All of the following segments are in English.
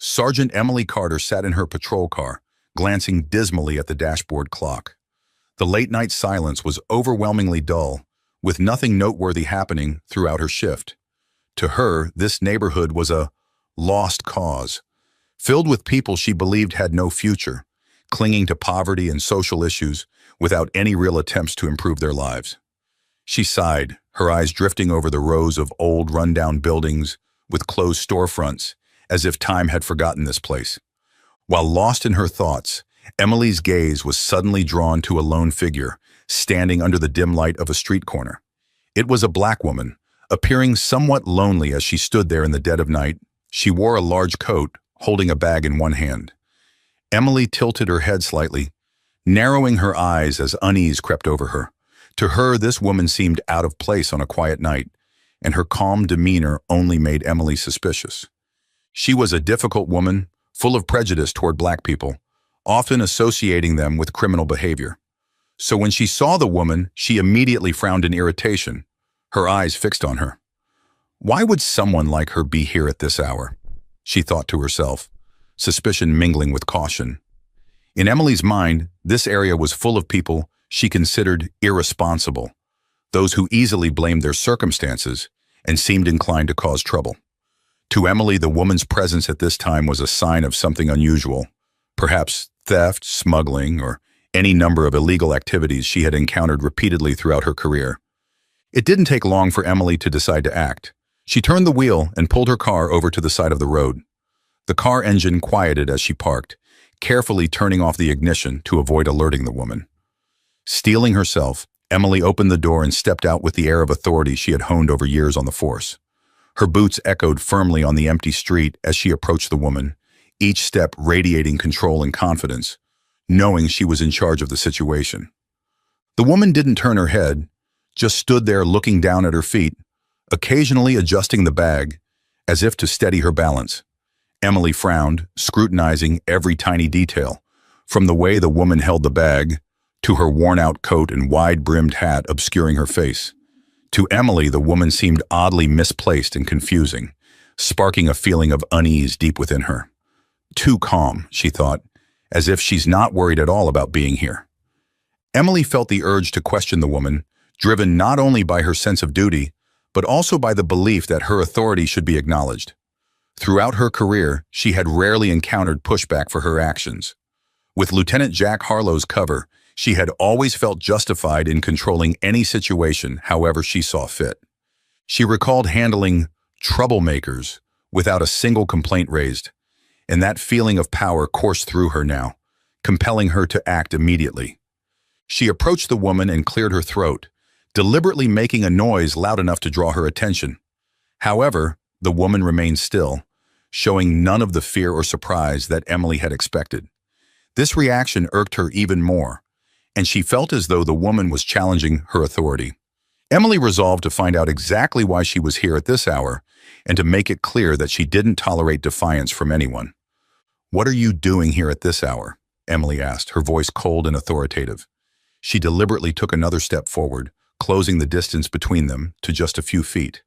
Sergeant Emily Carter sat in her patrol car, glancing dismally at the dashboard clock. The late-night silence was overwhelmingly dull, with nothing noteworthy happening throughout her shift. To her, this neighborhood was a lost cause, filled with people she believed had no future, clinging to poverty and social issues without any real attempts to improve their lives. She sighed, her eyes drifting over the rows of old, run-down buildings with closed storefronts, as if time had forgotten this place. While lost in her thoughts, Emily's gaze was suddenly drawn to a lone figure, standing under the dim light of a street corner. It was a black woman, appearing somewhat lonely as she stood there in the dead of night. She wore a large coat, holding a bag in one hand. Emily tilted her head slightly, narrowing her eyes as unease crept over her. To her, this woman seemed out of place on a quiet night, and her calm demeanor only made Emily suspicious. She was a difficult woman, full of prejudice toward black people, often associating them with criminal behavior. So when she saw the woman, she immediately frowned in irritation, her eyes fixed on her. Why would someone like her be here at this hour? She thought to herself, suspicion mingling with caution. In Emily's mind, this area was full of people she considered irresponsible, those who easily blamed their circumstances and seemed inclined to cause trouble. To Emily, the woman's presence at this time was a sign of something unusual, perhaps theft, smuggling, or any number of illegal activities she had encountered repeatedly throughout her career. It didn't take long for Emily to decide to act. She turned the wheel and pulled her car over to the side of the road. The car engine quieted as she parked, carefully turning off the ignition to avoid alerting the woman. Steeling herself, Emily opened the door and stepped out with the air of authority she had honed over years on the force. Her boots echoed firmly on the empty street as she approached the woman, each step radiating control and confidence, knowing she was in charge of the situation. The woman didn't turn her head, just stood there looking down at her feet, occasionally adjusting the bag, as if to steady her balance. Emily frowned, scrutinizing every tiny detail, from the way the woman held the bag to her worn-out coat and wide-brimmed hat obscuring her face. To Emily, the woman seemed oddly misplaced and confusing, sparking a feeling of unease deep within her. Too calm, she thought, as if she's not worried at all about being here. Emily felt the urge to question the woman, driven not only by her sense of duty, but also by the belief that her authority should be acknowledged. Throughout her career, she had rarely encountered pushback for her actions. With Lieutenant Jack Harlow's cover, she had always felt justified in controlling any situation however she saw fit. She recalled handling troublemakers without a single complaint raised, and that feeling of power coursed through her now, compelling her to act immediately. She approached the woman and cleared her throat, deliberately making a noise loud enough to draw her attention. However, the woman remained still, showing none of the fear or surprise that Emily had expected. This reaction irked her even more, and she felt as though the woman was challenging her authority. Emily resolved to find out exactly why she was here at this hour and to make it clear that she didn't tolerate defiance from anyone. "What are you doing here at this hour?" Emily asked, her voice cold and authoritative. She deliberately took another step forward, closing the distance between them to just a few feet,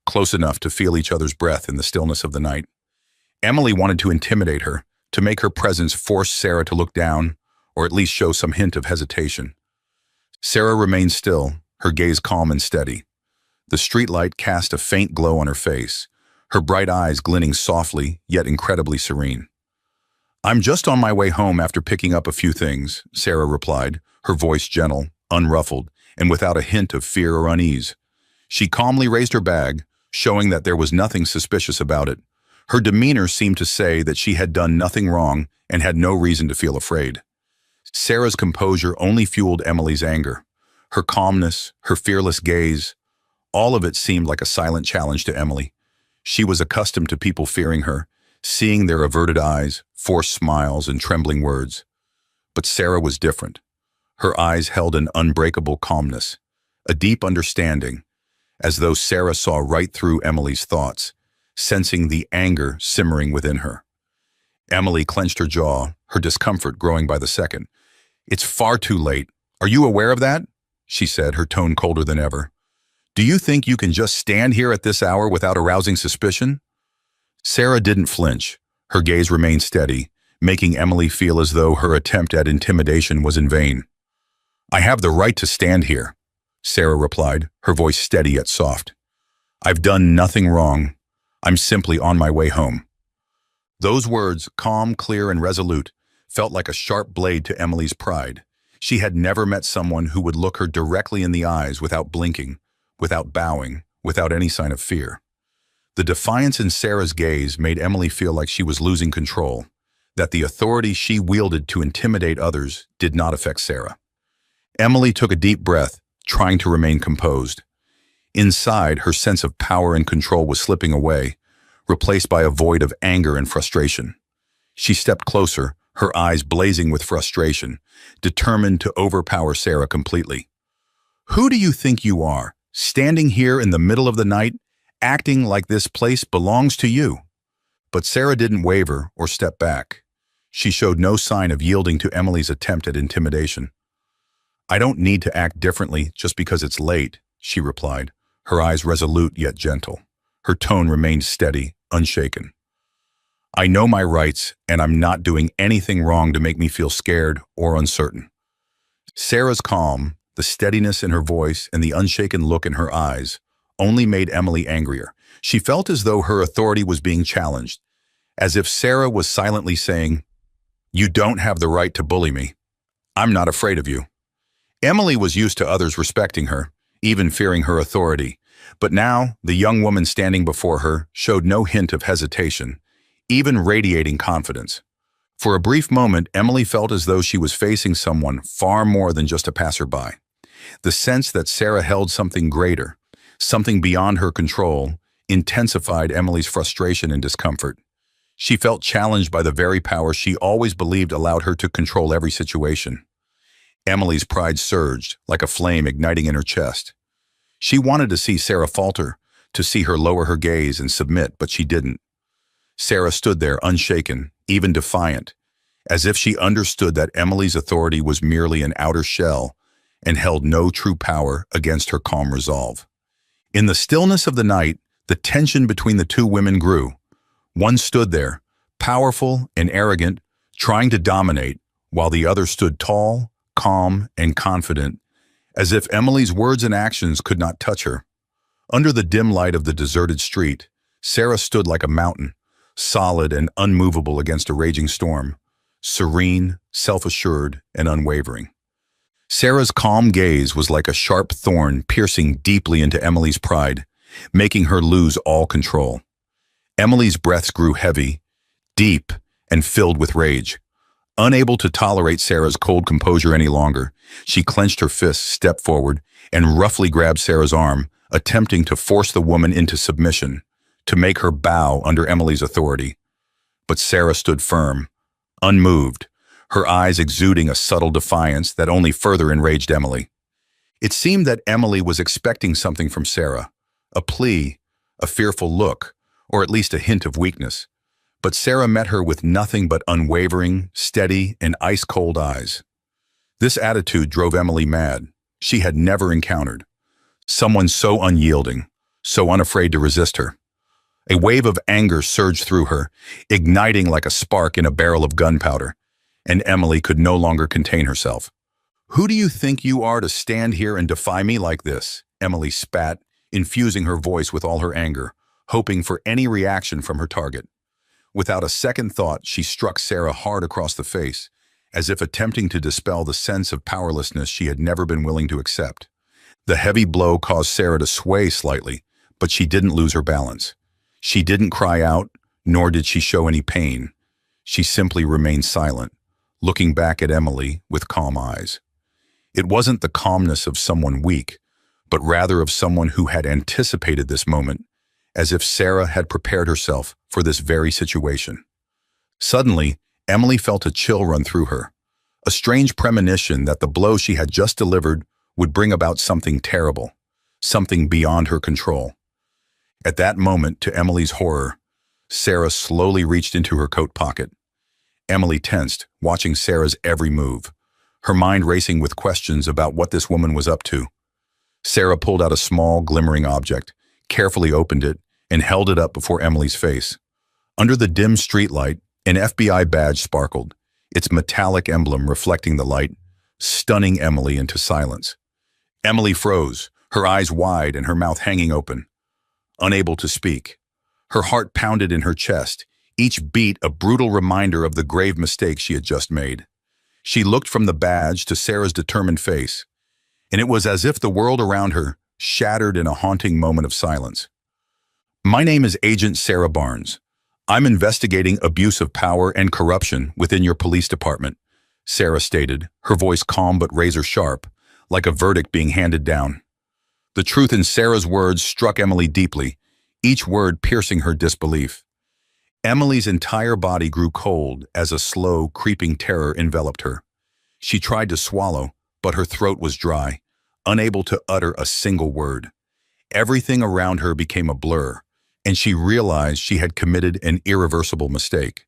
close enough to feel each other's breath in the stillness of the night. Emily wanted to intimidate her, to make her presence force Sarah to look down, or at least show some hint of hesitation. Sarah remained still, her gaze calm and steady. The streetlight cast a faint glow on her face, her bright eyes glinting softly, yet incredibly serene. "I'm just on my way home after picking up a few things," Sarah replied, her voice gentle, unruffled, and without a hint of fear or unease. She calmly raised her bag, showing that there was nothing suspicious about it. Her demeanor seemed to say that she had done nothing wrong and had no reason to feel afraid. Sarah's composure only fueled Emily's anger. Her calmness, her fearless gaze, all of it seemed like a silent challenge to Emily. She was accustomed to people fearing her, seeing their averted eyes, forced smiles, and trembling words. But Sarah was different. Her eyes held an unbreakable calmness, a deep understanding, as though Sarah saw right through Emily's thoughts, sensing the anger simmering within her. Emily clenched her jaw, her discomfort growing by the second. "It's far too late. Are you aware of that?" she said, her tone colder than ever. "Do you think you can just stand here at this hour without arousing suspicion?" Sarah didn't flinch, Her gaze remained steady, making Emily feel as though her attempt at intimidation was in vain. "I have the right to stand here," Sarah replied, her voice steady yet soft. "I've done nothing wrong. I'm simply on my way home." Those words, calm, clear, and resolute, felt like a sharp blade to Emily's pride. She had never met someone who would look her directly in the eyes without blinking, without bowing, without any sign of fear. The defiance in Sarah's gaze made Emily feel like she was losing control, that the authority she wielded to intimidate others did not affect Sarah. Emily took a deep breath, trying to remain composed. Inside, her sense of power and control was slipping away, replaced by a void of anger and frustration. She stepped closer, her eyes blazing with frustration, determined to overpower Sarah completely. "Who do you think you are, standing here in the middle of the night, acting like this place belongs to you?" But Sarah didn't waver or step back. She showed no sign of yielding to Emily's attempt at intimidation. "I don't need to act differently just because it's late," she replied, her eyes resolute yet gentle. Her tone remained steady, unshaken. "I know my rights, and I'm not doing anything wrong to make me feel scared or uncertain." Sarah's calm, the steadiness in her voice, and the unshaken look in her eyes only made Emily angrier. She felt as though her authority was being challenged, as if Sarah was silently saying, "You don't have the right to bully me. I'm not afraid of you." Emily was used to others respecting her, even fearing her authority, but now the young woman standing before her showed no hint of hesitation, even radiating confidence. For a brief moment, Emily felt as though she was facing someone far more than just a passerby. The sense that Sarah held something greater, something beyond her control, intensified Emily's frustration and discomfort. She felt challenged by the very power she always believed allowed her to control every situation. Emily's pride surged, like a flame igniting in her chest. She wanted to see Sarah falter, to see her lower her gaze and submit, but she didn't. Sarah stood there unshaken, even defiant, as if she understood that Emily's authority was merely an outer shell and held no true power against her calm resolve. In the stillness of the night, the tension between the two women grew. One stood there, powerful and arrogant, trying to dominate, while the other stood tall, calm, and confident, as if Emily's words and actions could not touch her. Under the dim light of the deserted street, Sarah stood like a mountain, solid and unmovable against a raging storm, serene, self-assured, and unwavering. Sarah's calm gaze was like a sharp thorn piercing deeply into Emily's pride, making her lose all control. Emily's breaths grew heavy, deep, and filled with rage. Unable to tolerate Sarah's cold composure any longer, she clenched her fists, stepped forward, and roughly grabbed Sarah's arm, attempting to force the woman into submission, to make her bow under Emily's authority. But Sarah stood firm, unmoved, her eyes exuding a subtle defiance that only further enraged Emily. It seemed that Emily was expecting something from Sarah, a plea, a fearful look, or at least a hint of weakness. But Sarah met her with nothing but unwavering, steady, and ice-cold eyes. This attitude drove Emily mad. She had never encountered someone so unyielding, so unafraid to resist her. A wave of anger surged through her, igniting like a spark in a barrel of gunpowder, and Emily could no longer contain herself. "Who do you think you are to stand here and defy me like this?" Emily spat, infusing her voice with all her anger, hoping for any reaction from her target. Without a second thought, she struck Sarah hard across the face, as if attempting to dispel the sense of powerlessness she had never been willing to accept. The heavy blow caused Sarah to sway slightly, but she didn't lose her balance. She didn't cry out, nor did she show any pain. She simply remained silent, looking back at Emily with calm eyes. It wasn't the calmness of someone weak, but rather of someone who had anticipated this moment, as if Sarah had prepared herself for this very situation. Suddenly, Emily felt a chill run through her, a strange premonition that the blow she had just delivered would bring about something terrible, something beyond her control. At that moment, to Emily's horror, Sarah slowly reached into her coat pocket. Emily tensed, watching Sarah's every move, her mind racing with questions about what this woman was up to. Sarah pulled out a small, glimmering object, carefully opened it, and held it up before Emily's face. Under the dim streetlight, an FBI badge sparkled, its metallic emblem reflecting the light, stunning Emily into silence. Emily froze, her eyes wide and her mouth hanging open, unable to speak. Her heart pounded in her chest, each beat a brutal reminder of the grave mistake she had just made. She looked from the badge to Sarah's determined face, and it was as if the world around her shattered in a haunting moment of silence. "My name is Agent Sarah Barnes. I'm investigating abuse of power and corruption within your police department," Sarah stated, her voice calm but razor-sharp, like a verdict being handed down. The truth in Sarah's words struck Emily deeply, each word piercing her disbelief. Emily's entire body grew cold as a slow, creeping terror enveloped her. She tried to swallow, but her throat was dry, unable to utter a single word. Everything around her became a blur, and she realized she had committed an irreversible mistake.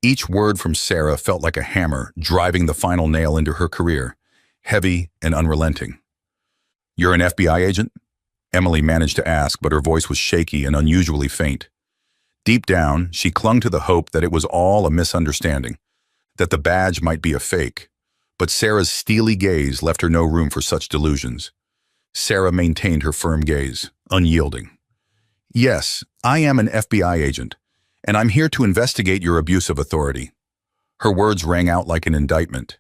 Each word from Sarah felt like a hammer driving the final nail into her career, heavy and unrelenting. "You're an FBI agent?" Emily managed to ask, but her voice was shaky and unusually faint. Deep down, she clung to the hope that it was all a misunderstanding, that the badge might be a fake. But Sarah's steely gaze left her no room for such delusions. Sarah maintained her firm gaze, unyielding. "Yes, I am an FBI agent, and I'm here to investigate your abuse of authority." Her words rang out like an indictment.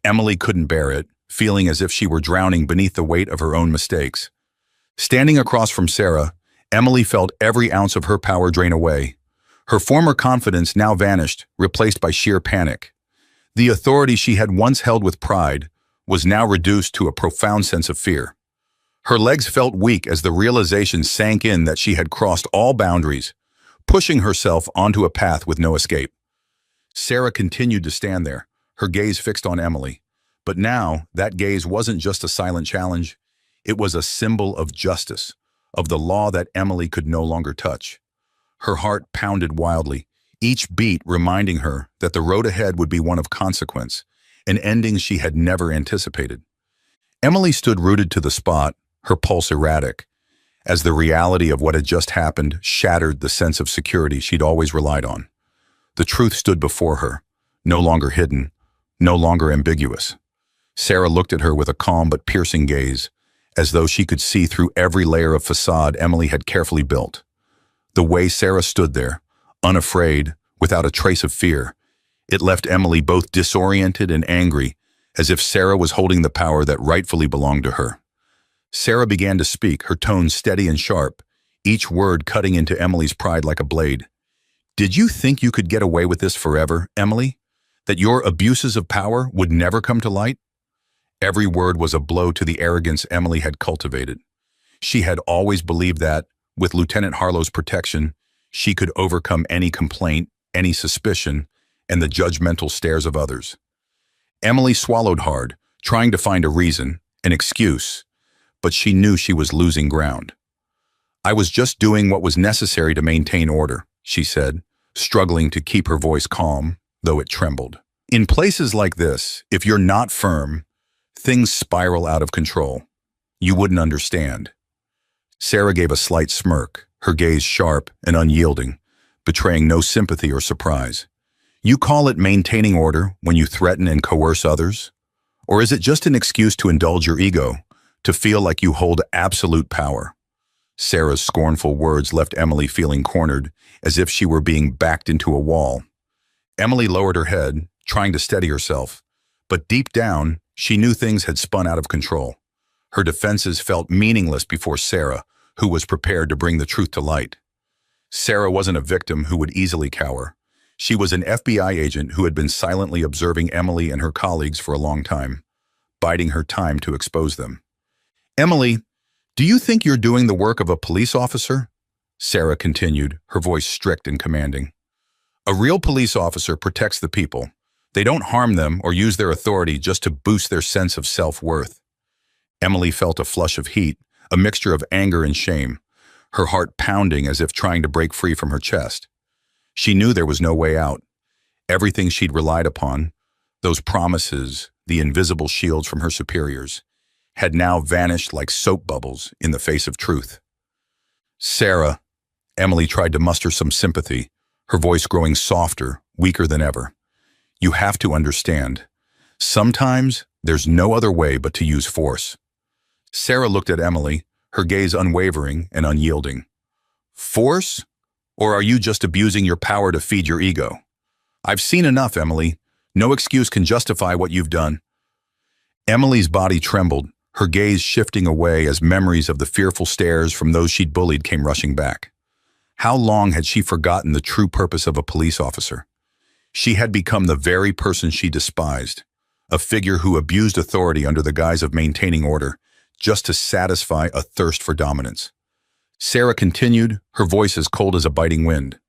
Emily couldn't bear it, feeling as if she were drowning beneath the weight of her own mistakes. Standing across from Sarah, Emily felt every ounce of her power drain away. Her former confidence now vanished, replaced by sheer panic. The authority she had once held with pride was now reduced to a profound sense of fear. Her legs felt weak as the realization sank in that she had crossed all boundaries, pushing herself onto a path with no escape. Sarah continued to stand there, her gaze fixed on Emily. But now, that gaze wasn't just a silent challenge. It was a symbol of justice, of the law that Emily could no longer touch. Her heart pounded wildly, each beat reminding her that the road ahead would be one of consequence, an ending she had never anticipated. Emily stood rooted to the spot, her pulse erratic, as the reality of what had just happened shattered the sense of security she'd always relied on. The truth stood before her, no longer hidden, no longer ambiguous. Sarah looked at her with a calm but piercing gaze, as though she could see through every layer of facade Emily had carefully built. The way Sarah stood there, unafraid, without a trace of fear, it left Emily both disoriented and angry, as if Sarah was holding the power that rightfully belonged to her. Sarah began to speak, her tone steady and sharp, each word cutting into Emily's pride like a blade. "Did you think you could get away with this forever, Emily? That your abuses of power would never come to light?" Every word was a blow to the arrogance Emily had cultivated. She had always believed that, with Lieutenant Harlow's protection, she could overcome any complaint, any suspicion, and the judgmental stares of others. Emily swallowed hard, trying to find a reason, an excuse, but she knew she was losing ground. "I was just doing what was necessary to maintain order," she said, struggling to keep her voice calm, though it trembled. In places like this, if you're not firm, things spiral out of control. You wouldn't understand. Sarah gave a slight smirk, her gaze sharp and unyielding, betraying no sympathy or surprise. "You call it maintaining order when you threaten and coerce others? Or is it just an excuse to indulge your ego, to feel like you hold absolute power?" Sarah's scornful words left Emily feeling cornered, as if she were being backed into a wall. Emily lowered her head, trying to steady herself, but deep down, she knew things had spun out of control. Her defenses felt meaningless before Sarah, who was prepared to bring the truth to light. Sarah wasn't a victim who would easily cower. She was an FBI agent who had been silently observing Emily and her colleagues for a long time, biding her time to expose them. "Emily, do you think you're doing the work of a police officer?" Sarah continued, her voice strict and commanding. "A real police officer protects the people. They don't harm them or use their authority just to boost their sense of self-worth." Emily felt a flush of heat, a mixture of anger and shame, her heart pounding as if trying to break free from her chest. She knew there was no way out. Everything she'd relied upon, those promises, the invisible shields from her superiors, had now vanished like soap bubbles in the face of truth. "Sarah," Emily tried to muster some sympathy, her voice growing softer, weaker than ever. "You have to understand. Sometimes there's no other way but to use force." Sarah looked at Emily, her gaze unwavering and unyielding. "Force? Or are you just abusing your power to feed your ego?" "I've seen enough, Emily. No excuse can justify what you've done." Emily's body trembled, her gaze shifting away as memories of the fearful stares from those she'd bullied came rushing back. How long had she forgotten the true purpose of a police officer? She had become the very person she despised, a figure who abused authority under the guise of maintaining order, just to satisfy a thirst for dominance. Sarah continued, her voice as cold as a biting wind.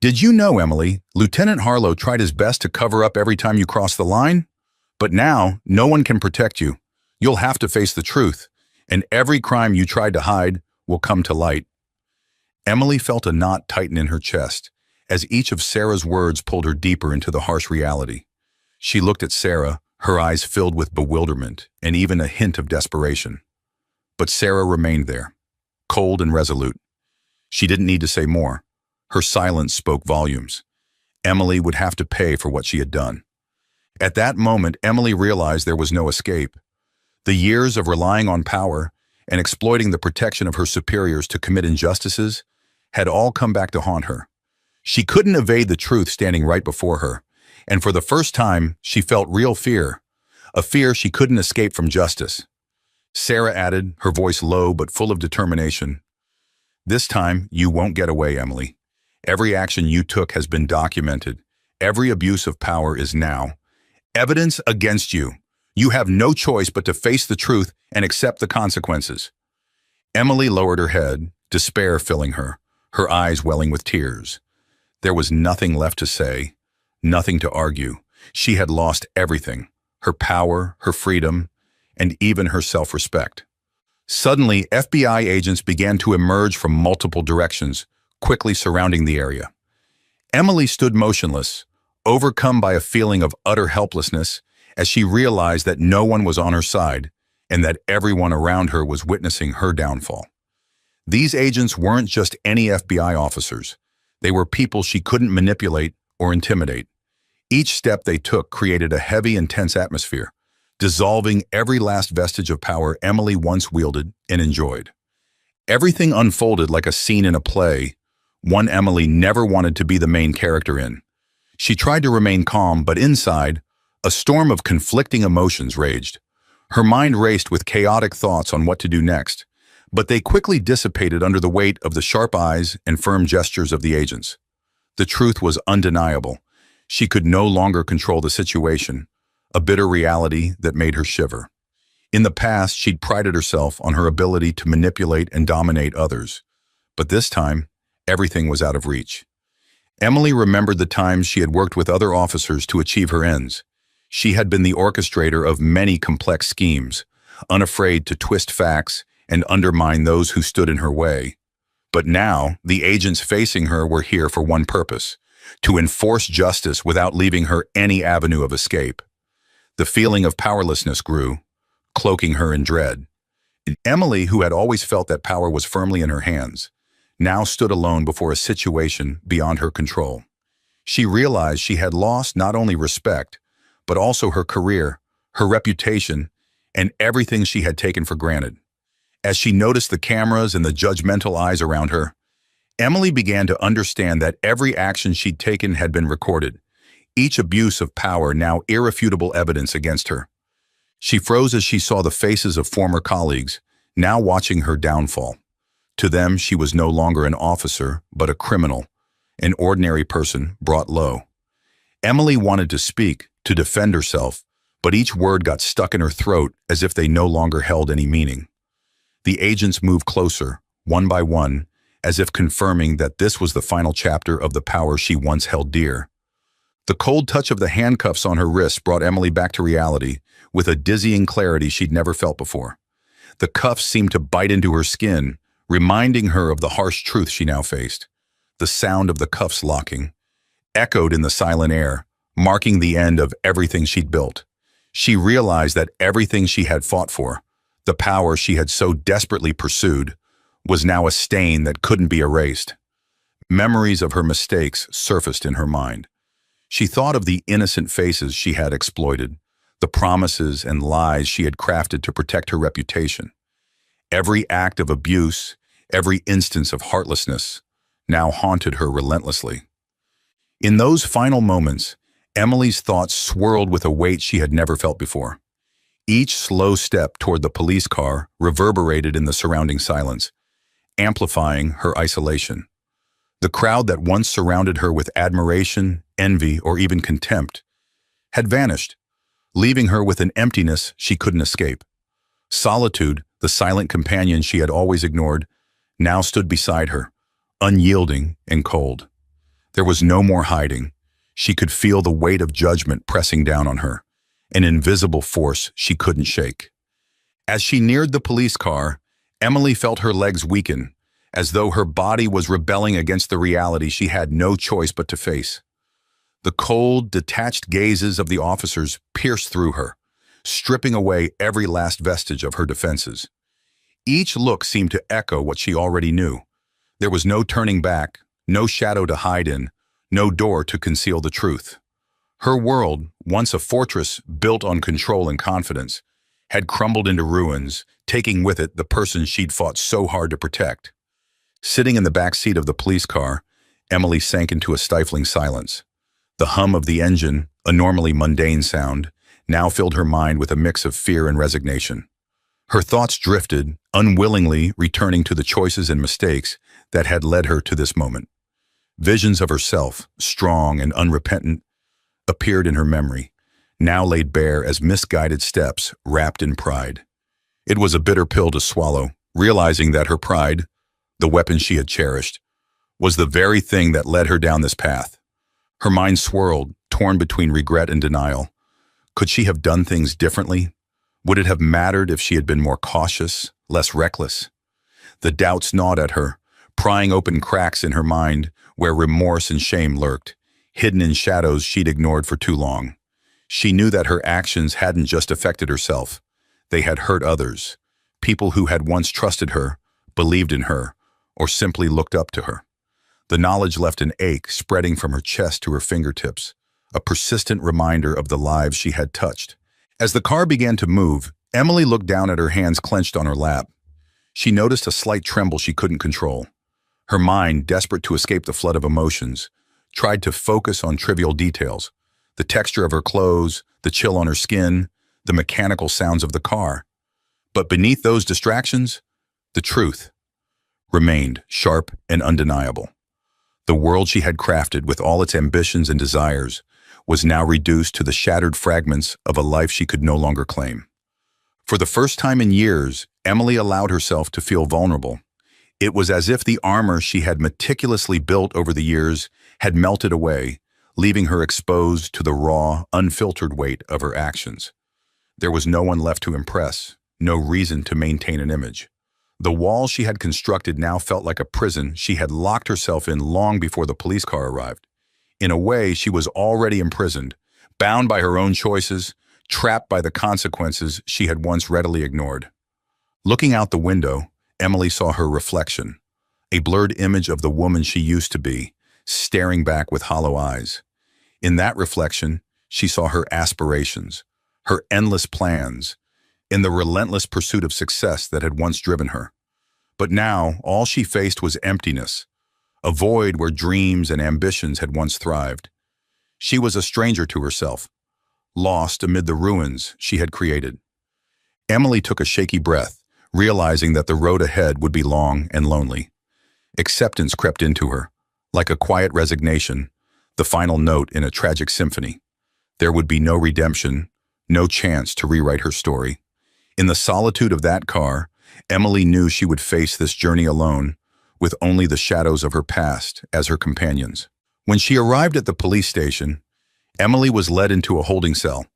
"Did you know, Emily, Lieutenant Harlow tried his best to cover up every time you crossed the line? But now, no one can protect you. You'll have to face the truth, and every crime you tried to hide will come to light." Emily felt a knot tighten in her chest, as each of Sarah's words pulled her deeper into the harsh reality. She looked at Sarah, her eyes filled with bewilderment and even a hint of desperation. But Sarah remained there, cold and resolute. She didn't need to say more. Her silence spoke volumes. Emily would have to pay for what she had done. At that moment, Emily realized there was no escape. The years of relying on power and exploiting the protection of her superiors to commit injustices had all come back to haunt her. She couldn't evade the truth standing right before her, and for the first time, she felt real fear, a fear she couldn't escape from justice. Sarah added, her voice low but full of determination, "This time, you won't get away, Emily. Every action you took has been documented. Every abuse of power is now evidence against you. You have no choice but to face the truth and accept the consequences." Emily lowered her head, despair filling her, her eyes welling with tears. There was nothing left to say, nothing to argue. She had lost everything, her power, her freedom, and even her self-respect. Suddenly, FBI agents began to emerge from multiple directions, quickly surrounding the area. Emily stood motionless, overcome by a feeling of utter helplessness as she realized that no one was on her side and that everyone around her was witnessing her downfall. These agents weren't just any FBI officers. They were people she couldn't manipulate or intimidate. Each step they took created a heavy and tense atmosphere, dissolving every last vestige of power Emily once wielded and enjoyed. Everything unfolded like a scene in a play, one Emily never wanted to be the main character in. She tried to remain calm, but inside, a storm of conflicting emotions raged. Her mind raced with chaotic thoughts on what to do next, but they quickly dissipated under the weight of the sharp eyes and firm gestures of the agents. The truth was undeniable. She could no longer control the situation, a bitter reality that made her shiver. In the past, she'd prided herself on her ability to manipulate and dominate others, but this time, everything was out of reach. Emily remembered the times she had worked with other officers to achieve her ends. She had been the orchestrator of many complex schemes, unafraid to twist facts and undermine those who stood in her way. But now, the agents facing her were here for one purpose: to enforce justice without leaving her any avenue of escape. The feeling of powerlessness grew, cloaking her in dread. Emily, who had always felt that power was firmly in her hands, now stood alone before a situation beyond her control. She realized she had lost not only respect, but also her career, her reputation, and everything she had taken for granted. As she noticed the cameras and the judgmental eyes around her, Emily began to understand that every action she'd taken had been recorded, each abuse of power now irrefutable evidence against her. She froze as she saw the faces of former colleagues, now watching her downfall. To them, she was no longer an officer, but a criminal, an ordinary person brought low. Emily wanted to speak, to defend herself, but each word got stuck in her throat as if they no longer held any meaning. The agents moved closer, one by one, as if confirming that this was the final chapter of the power she once held dear. The cold touch of the handcuffs on her wrists brought Emily back to reality, with a dizzying clarity she'd never felt before. The cuffs seemed to bite into her skin, reminding her of the harsh truth she now faced. The sound of the cuffs locking echoed in the silent air, marking the end of everything she'd built. She realized that everything she had fought for, the power she had so desperately pursued, was now a stain that couldn't be erased. Memories of her mistakes surfaced in her mind. She thought of the innocent faces she had exploited, the promises and lies she had crafted to protect her reputation. Every act of abuse, every instance of heartlessness, now haunted her relentlessly. In those final moments, Emily's thoughts swirled with a weight she had never felt before. Each slow step toward the police car reverberated in the surrounding silence, amplifying her isolation. The crowd that once surrounded her with admiration, envy, or even contempt had vanished, leaving her with an emptiness she couldn't escape. Solitude, the silent companion she had always ignored, now stood beside her, unyielding and cold. There was no more hiding. She could feel the weight of judgment pressing down on her, an invisible force she couldn't shake. As she neared the police car, Emily felt her legs weaken, as though her body was rebelling against the reality she had no choice but to face. The cold, detached gazes of the officers pierced through her, stripping away every last vestige of her defenses. Each look seemed to echo what she already knew. There was no turning back, no shadow to hide in, no door to conceal the truth. Her world, once a fortress built on control and confidence, had crumbled into ruins, taking with it the person she'd fought so hard to protect. Sitting in the back seat of the police car, Emily sank into a stifling silence. The hum of the engine, a normally mundane sound, now filled her mind with a mix of fear and resignation. Her thoughts drifted, unwillingly returning to the choices and mistakes that had led her to this moment. Visions of herself, strong and unrepentant, appeared in her memory, now laid bare as misguided steps wrapped in pride. It was a bitter pill to swallow, realizing that her pride, the weapon she had cherished, was the very thing that led her down this path. Her mind swirled, torn between regret and denial. Could she have done things differently? Would it have mattered if she had been more cautious, less reckless? The doubts gnawed at her, prying open cracks in her mind where remorse and shame lurked, hidden in shadows she'd ignored for too long. She knew that her actions hadn't just affected herself. They had hurt others, people who had once trusted her, believed in her, or simply looked up to her. The knowledge left an ache spreading from her chest to her fingertips, a persistent reminder of the lives she had touched. As the car began to move, Emily looked down at her hands clenched on her lap. She noticed a slight tremble she couldn't control. Her mind, desperate to escape the flood of emotions, tried to focus on trivial details, the texture of her clothes, the chill on her skin, the mechanical sounds of the car. But beneath those distractions, the truth remained sharp and undeniable. The world she had crafted with all its ambitions and desires was now reduced to the shattered fragments of a life she could no longer claim. For the first time in years, Emily allowed herself to feel vulnerable. It was as if the armor she had meticulously built over the years had melted away, leaving her exposed to the raw, unfiltered weight of her actions. There was no one left to impress, no reason to maintain an image. The wall she had constructed now felt like a prison she had locked herself in long before the police car arrived. In a way, she was already imprisoned, bound by her own choices, trapped by the consequences she had once readily ignored. Looking out the window, Emily saw her reflection, a blurred image of the woman she used to be, staring back with hollow eyes. In that reflection, she saw her aspirations, her endless plans, in the relentless pursuit of success that had once driven her. But now, all she faced was emptiness, a void where dreams and ambitions had once thrived. She was a stranger to herself, lost amid the ruins she had created. Emily took a shaky breath, realizing that the road ahead would be long and lonely. Acceptance crept into her, like a quiet resignation, the final note in a tragic symphony. There would be no redemption, no chance to rewrite her story. In the solitude of that car, Emily knew she would face this journey alone, with only the shadows of her past as her companions. When she arrived at the police station, Emily was led into a holding cell,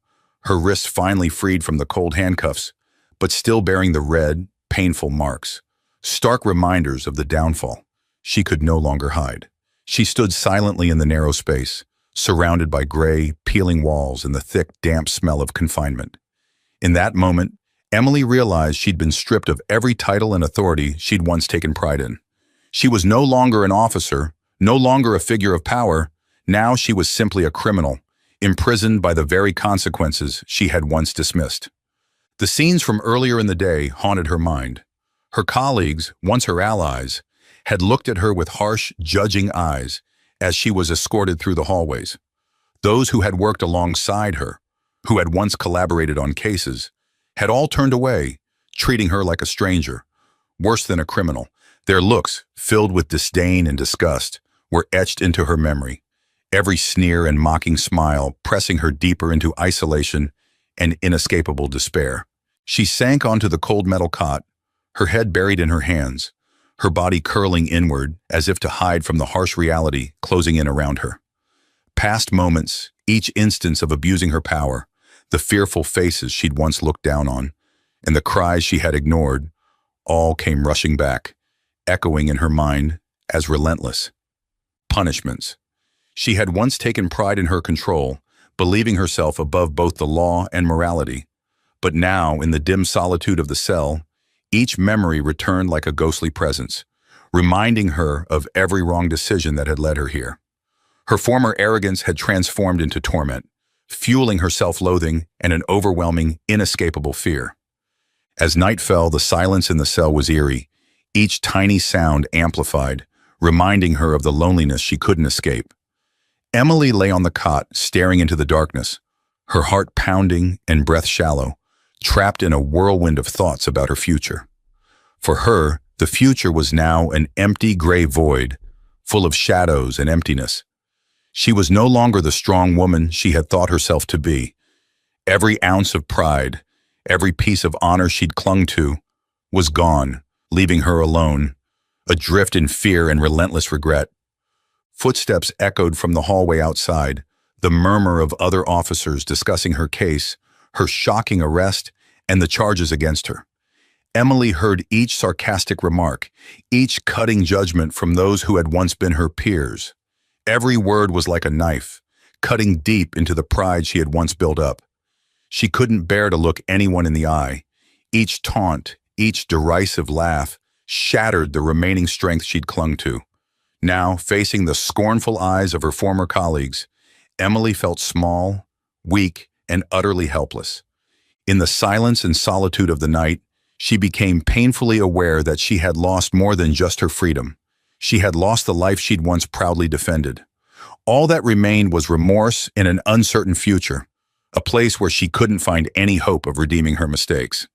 her wrists finally freed from the cold handcuffs, but still bearing the red, painful marks, stark reminders of the downfall she could no longer hide. She stood silently in the narrow space, surrounded by gray, peeling walls and the thick, damp smell of confinement. In that moment, Emily realized she'd been stripped of every title and authority she'd once taken pride in. She was no longer an officer, No longer a figure of power, now she was simply a criminal, imprisoned by the very consequences she had once dismissed. The scenes from earlier in the day haunted her mind. Her colleagues, once her allies, had looked at her with harsh, judging eyes as she was escorted through the hallways. Those who had worked alongside her, who had once collaborated on cases, had all turned away, treating her like a stranger, worse than a criminal. Their looks, filled with disdain and disgust, were etched into her memory, every sneer and mocking smile pressing her deeper into isolation and inescapable despair. She sank onto the cold metal cot, her head buried in her hands, her body curling inward as if to hide from the harsh reality closing in around her. Past moments, each instance of abusing her power, the fearful faces she'd once looked down on, and the cries she had ignored, all came rushing back, echoing in her mind as relentless punishments. She had once taken pride in her control, believing herself above both the law and morality. But now, in the dim solitude of the cell, each memory returned like a ghostly presence, reminding her of every wrong decision that had led her here. Her former arrogance had transformed into torment, fueling her self-loathing and an overwhelming, inescapable fear. As night fell, the silence in the cell was eerie, each tiny sound amplified, reminding her of the loneliness she couldn't escape. Emily lay on the cot, staring into the darkness, her heart pounding and breath shallow, trapped in a whirlwind of thoughts about her future. For her, the future was now an empty gray void, full of shadows and emptiness. She was no longer the strong woman she had thought herself to be. Every ounce of pride, every piece of honor she'd clung to, was gone, leaving her alone, adrift in fear and relentless regret. Footsteps echoed from the hallway outside, the murmur of other officers discussing her case, her shocking arrest, and the charges against her. Emily heard each sarcastic remark, each cutting judgment from those who had once been her peers. Every word was like a knife, cutting deep into the pride she had once built up. She couldn't bear to look anyone in the eye. Each taunt, each derisive laugh, shattered the remaining strength she'd clung to. Now, facing the scornful eyes of her former colleagues, Emily felt small, weak, and utterly helpless. In the silence and solitude of the night, she became painfully aware that she had lost more than just her freedom. She had lost the life she'd once proudly defended. All that remained was remorse and an uncertain future, a place where she couldn't find any hope of redeeming her mistakes.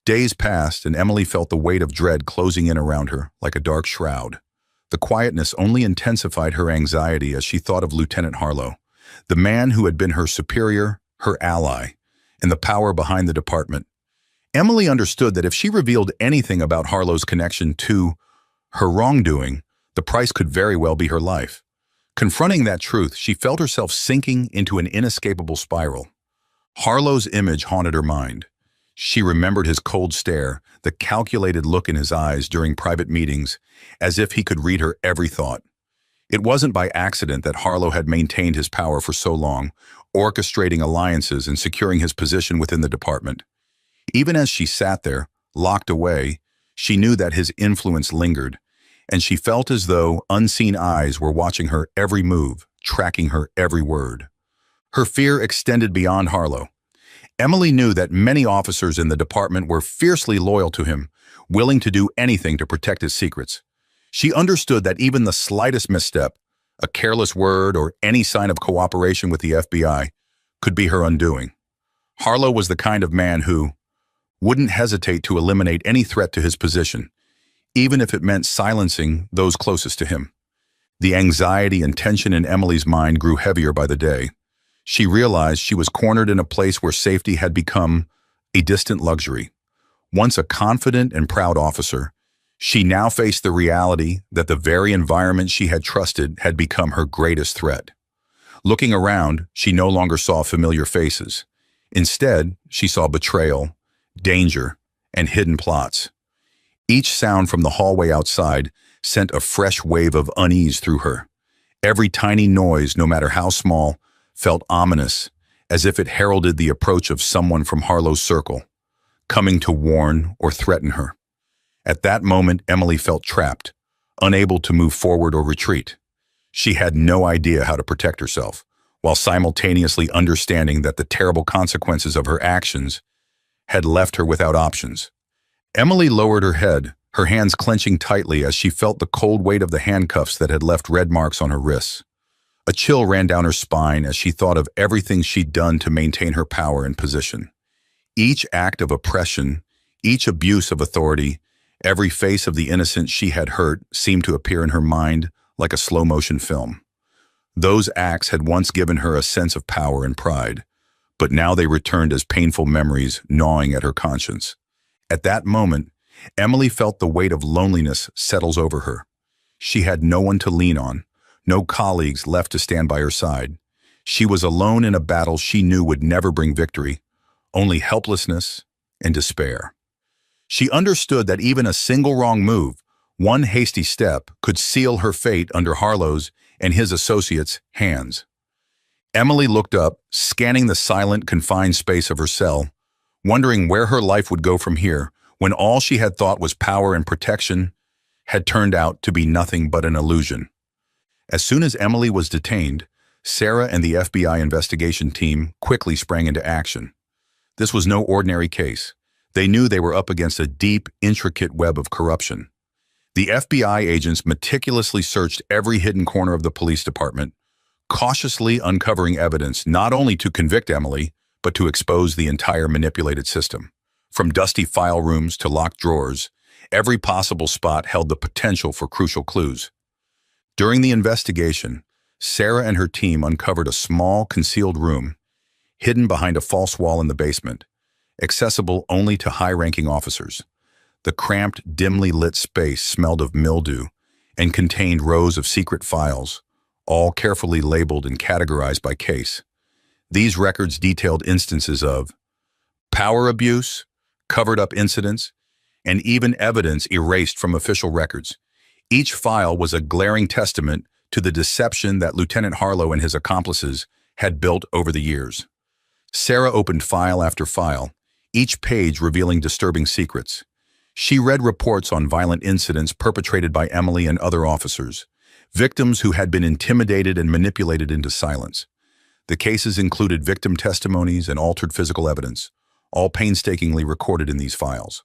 Days passed, and Emily felt the weight of dread closing in around her like a dark shroud. The quietness only intensified her anxiety as she thought of Lieutenant Harlow, the man who had been her superior, her ally, and the power behind the department. Emily understood that if she revealed anything about Harlow's connection to her wrongdoing, the price could very well be her life. Confronting that truth, she felt herself sinking into an inescapable spiral. Harlow's image haunted her mind. She remembered his cold stare, the calculated look in his eyes during private meetings, as if he could read her every thought. It wasn't by accident that Harlow had maintained his power for so long, orchestrating alliances and securing his position within the department. Even as she sat there, locked away, she knew that his influence lingered, and she felt as though unseen eyes were watching her every move, tracking her every word. Her fear extended beyond Harlow. Emily knew that many officers in the department were fiercely loyal to him, willing to do anything to protect his secrets. She understood that even the slightest misstep, a careless word, or any sign of cooperation with the FBI could be her undoing. Harlow was the kind of man who wouldn't hesitate to eliminate any threat to his position, even if it meant silencing those closest to him. The anxiety and tension in Emily's mind grew heavier by the day. She realized she was cornered in a place where safety had become a distant luxury. Once a confident and proud officer, she now faced the reality that the very environment she had trusted had become her greatest threat. Looking around, she no longer saw familiar faces. Instead, she saw betrayal, danger, and hidden plots. Each sound from the hallway outside sent a fresh wave of unease through her. Every tiny noise, no matter how small, felt ominous, as if it heralded the approach of someone from Harlow's circle, coming to warn or threaten her. At that moment, Emily felt trapped, unable to move forward or retreat. She had no idea how to protect herself, while simultaneously understanding that the terrible consequences of her actions had left her without options. Emily lowered her head, her hands clenching tightly as she felt the cold weight of the handcuffs that had left red marks on her wrists. A chill ran down her spine as she thought of everything she'd done to maintain her power and position. Each act of oppression, each abuse of authority, every face of the innocent she had hurt seemed to appear in her mind like a slow-motion film. Those acts had once given her a sense of power and pride, but now they returned as painful memories gnawing at her conscience. At that moment, Emily felt the weight of loneliness settles over her. She had no one to lean on, no colleagues left to stand by her side. She was alone in a battle she knew would never bring victory, only helplessness and despair. She understood that even a single wrong move, one hasty step, could seal her fate under Harlow's and his associates' hands. Emily looked up, scanning the silent, confined space of her cell, wondering where her life would go from here, when all she had thought was power and protection had turned out to be nothing but an illusion. As soon as Emily was detained, Sarah and the FBI investigation team quickly sprang into action. This was no ordinary case. They knew they were up against a deep, intricate web of corruption. The FBI agents meticulously searched every hidden corner of the police department, cautiously uncovering evidence not only to convict Emily, but to expose the entire manipulated system. From dusty file rooms to locked drawers, every possible spot held the potential for crucial clues. During the investigation, Sarah and her team uncovered a small, concealed room, hidden behind a false wall in the basement, accessible only to high-ranking officers. The cramped, dimly lit space smelled of mildew and contained rows of secret files, all carefully labeled and categorized by case. These records detailed instances of power abuse, covered-up incidents, and even evidence erased from official records. Each file was a glaring testament to the deception that Lieutenant Harlow and his accomplices had built over the years. Sarah opened file after file, each page revealing disturbing secrets. She read reports on violent incidents perpetrated by Emily and other officers, victims who had been intimidated and manipulated into silence. The cases included victim testimonies and altered physical evidence, all painstakingly recorded in these files.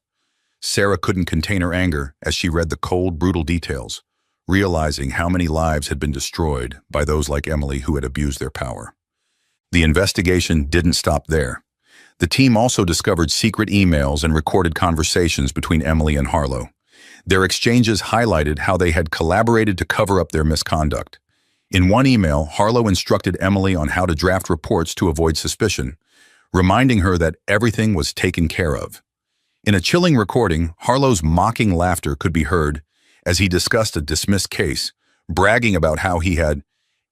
Sarah couldn't contain her anger as she read the cold, brutal details, realizing how many lives had been destroyed by those like Emily who had abused their power. The investigation didn't stop there. The team also discovered secret emails and recorded conversations between Emily and Harlow. Their exchanges highlighted how they had collaborated to cover up their misconduct. In one email, Harlow instructed Emily on how to draft reports to avoid suspicion, reminding her that everything was taken care of. In a chilling recording, Harlow's mocking laughter could be heard as he discussed a dismissed case, bragging about how he had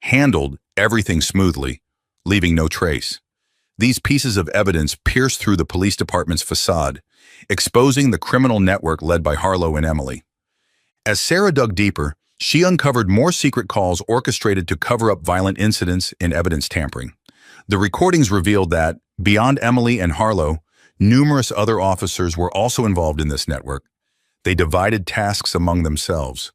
handled everything smoothly, leaving no trace. These pieces of evidence pierced through the police department's facade, exposing the criminal network led by Harlow and Emily. As Sarah dug deeper, she uncovered more secret calls orchestrated to cover up violent incidents and evidence tampering. The recordings revealed that, beyond Emily and Harlow, numerous other officers were also involved in this network. They divided tasks among themselves,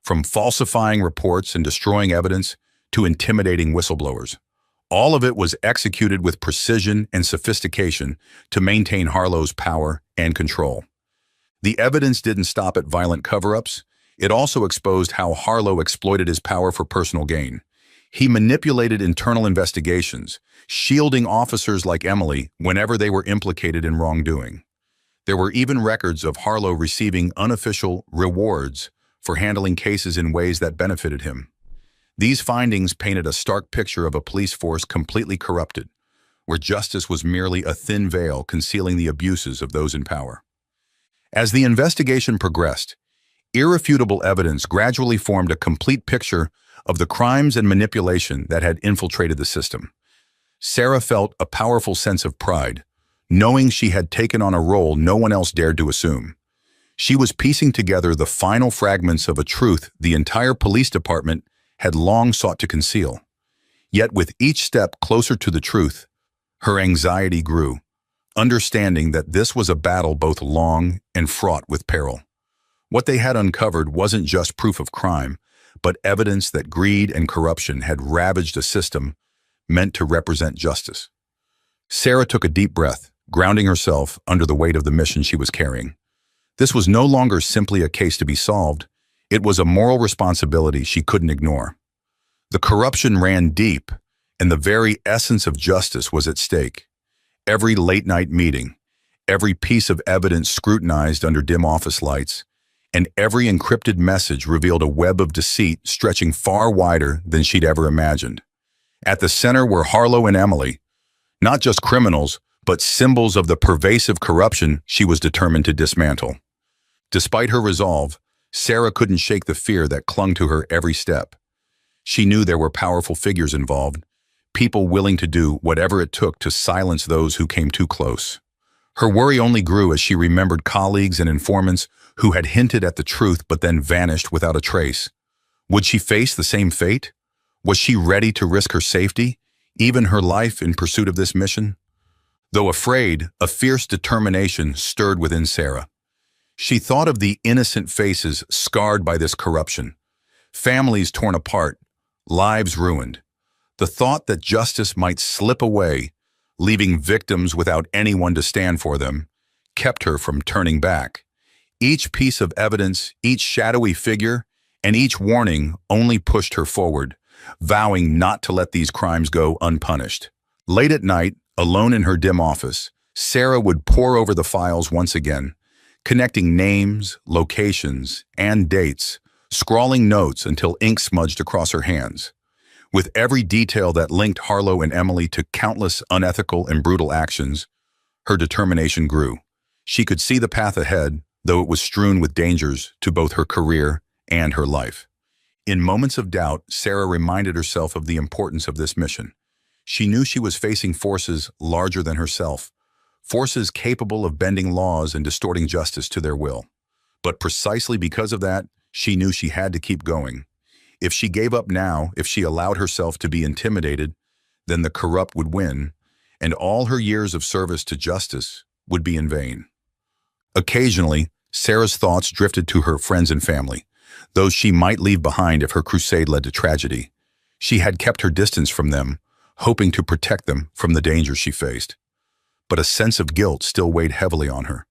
from falsifying reports and destroying evidence to intimidating whistleblowers. All of it was executed with precision and sophistication to maintain Harlow's power and control. The evidence didn't stop at violent cover-ups. It also exposed how Harlow exploited his power for personal gain. He manipulated internal investigations, shielding officers like Emily whenever they were implicated in wrongdoing. There were even records of Harlow receiving unofficial rewards for handling cases in ways that benefited him. These findings painted a stark picture of a police force completely corrupted, where justice was merely a thin veil concealing the abuses of those in power. As the investigation progressed, irrefutable evidence gradually formed a complete picture of the crimes and manipulation that had infiltrated the system. Sarah felt a powerful sense of pride, knowing she had taken on a role no one else dared to assume. She was piecing together the final fragments of a truth the entire police department had long sought to conceal. Yet with each step closer to the truth, her anxiety grew, understanding that this was a battle both long and fraught with peril. What they had uncovered wasn't just proof of crime, but evidence that greed and corruption had ravaged a system meant to represent justice. Sarah took a deep breath, grounding herself under the weight of the mission she was carrying. This was no longer simply a case to be solved. It was a moral responsibility she couldn't ignore. The corruption ran deep, and the very essence of justice was at stake. Every late-night meeting, every piece of evidence scrutinized under dim office lights, and every encrypted message revealed a web of deceit stretching far wider than she'd ever imagined. At the center were Harlow and Emily, not just criminals, but symbols of the pervasive corruption she was determined to dismantle. Despite her resolve, Sarah couldn't shake the fear that clung to her every step. She knew there were powerful figures involved, people willing to do whatever it took to silence those who came too close. Her worry only grew as she remembered colleagues and informants who had hinted at the truth but then vanished without a trace. Would she face the same fate? Was she ready to risk her safety, even her life, in pursuit of this mission? Though afraid, a fierce determination stirred within Sarah. She thought of the innocent faces scarred by this corruption, families torn apart, lives ruined. The thought that justice might slip away, leaving victims without anyone to stand for them, kept her from turning back. Each piece of evidence, each shadowy figure, and each warning only pushed her forward, vowing not to let these crimes go unpunished. Late at night, alone in her dim office, Sarah would pore over the files once again, connecting names, locations, and dates, scrawling notes until ink smudged across her hands. With every detail that linked Harlow and Emily to countless unethical and brutal actions, her determination grew. She could see the path ahead, though it was strewn with dangers to both her career and her life. In moments of doubt, Sarah reminded herself of the importance of this mission. She knew she was facing forces larger than herself, forces capable of bending laws and distorting justice to their will. But precisely because of that, she knew she had to keep going. If she gave up now, if she allowed herself to be intimidated, then the corrupt would win, and all her years of service to justice would be in vain. Occasionally, Sarah's thoughts drifted to her friends and family, those she might leave behind if her crusade led to tragedy. She had kept her distance from them, hoping to protect them from the dangers she faced. But a sense of guilt still weighed heavily on her.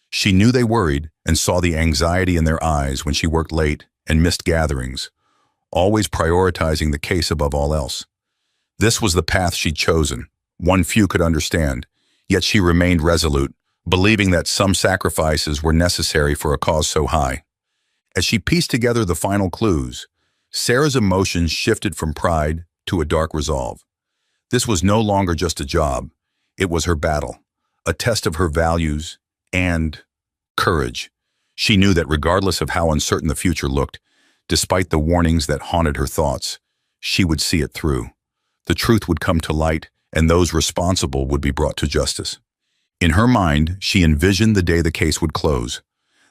She knew they worried and saw the anxiety in their eyes when she worked late and missed gatherings, always prioritizing the case above all else. This was the path she'd chosen, one few could understand, yet she remained resolute, believing that some sacrifices were necessary for a cause so high. As she pieced together the final clues, Sarah's emotions shifted from pride to a dark resolve. This was no longer just a job, it was her battle, a test of her values and courage. She knew that regardless of how uncertain the future looked, despite the warnings that haunted her thoughts, she would see it through. The truth would come to light, and those responsible would be brought to justice. In her mind, she envisioned the day the case would close,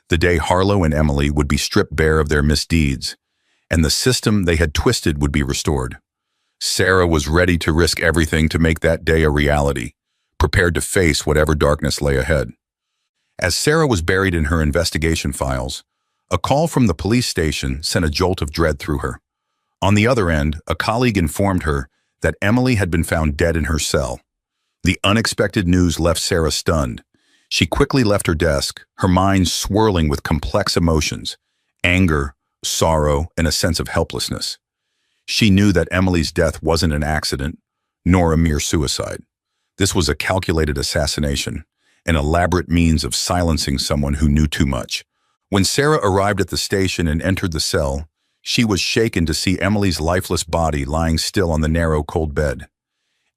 the day Harlow and Emily would be stripped bare of their misdeeds, and the system they had twisted would be restored. Sarah was ready to risk everything to make that day a reality, prepared to face whatever darkness lay ahead. As Sarah was buried in her investigation files, a call from the police station sent a jolt of dread through her. On the other end, a colleague informed her that Emily had been found dead in her cell. The unexpected news left Sarah stunned. She quickly left her desk, her mind swirling with complex emotions, anger, sorrow, and a sense of helplessness. She knew that Emily's death wasn't an accident, nor a mere suicide. This was a calculated assassination, an elaborate means of silencing someone who knew too much. When Sarah arrived at the station and entered the cell, she was shaken to see Emily's lifeless body lying still on the narrow, cold bed.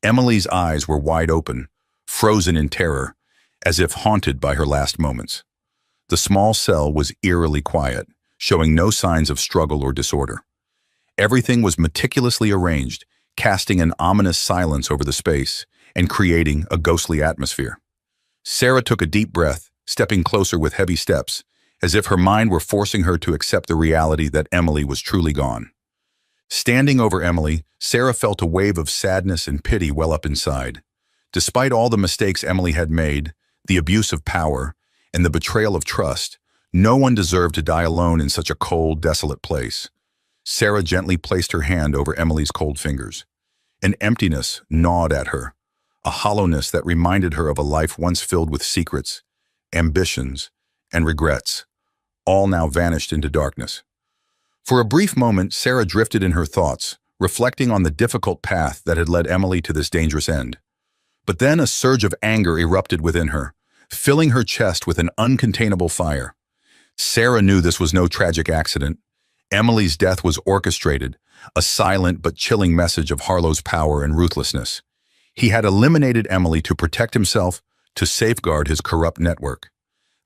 Emily's eyes were wide open, frozen in terror, as if haunted by her last moments. The small cell was eerily quiet, showing no signs of struggle or disorder. Everything was meticulously arranged, casting an ominous silence over the space and creating a ghostly atmosphere. Sarah took a deep breath, stepping closer with heavy steps, as if her mind were forcing her to accept the reality that Emily was truly gone. Standing over Emily, Sarah felt a wave of sadness and pity well up inside. Despite all the mistakes Emily had made, the abuse of power, and the betrayal of trust, no one deserved to die alone in such a cold, desolate place. Sarah gently placed her hand over Emily's cold fingers. An emptiness gnawed at her, a hollowness that reminded her of a life once filled with secrets, ambitions, and regrets, all now vanished into darkness. For a brief moment, Sarah drifted in her thoughts, reflecting on the difficult path that had led Emily to this dangerous end. But then a surge of anger erupted within her, filling her chest with an uncontainable fire. Sarah knew this was no tragic accident. Emily's death was orchestrated, a silent but chilling message of Harlow's power and ruthlessness. He had eliminated Emily to protect himself, to safeguard his corrupt network.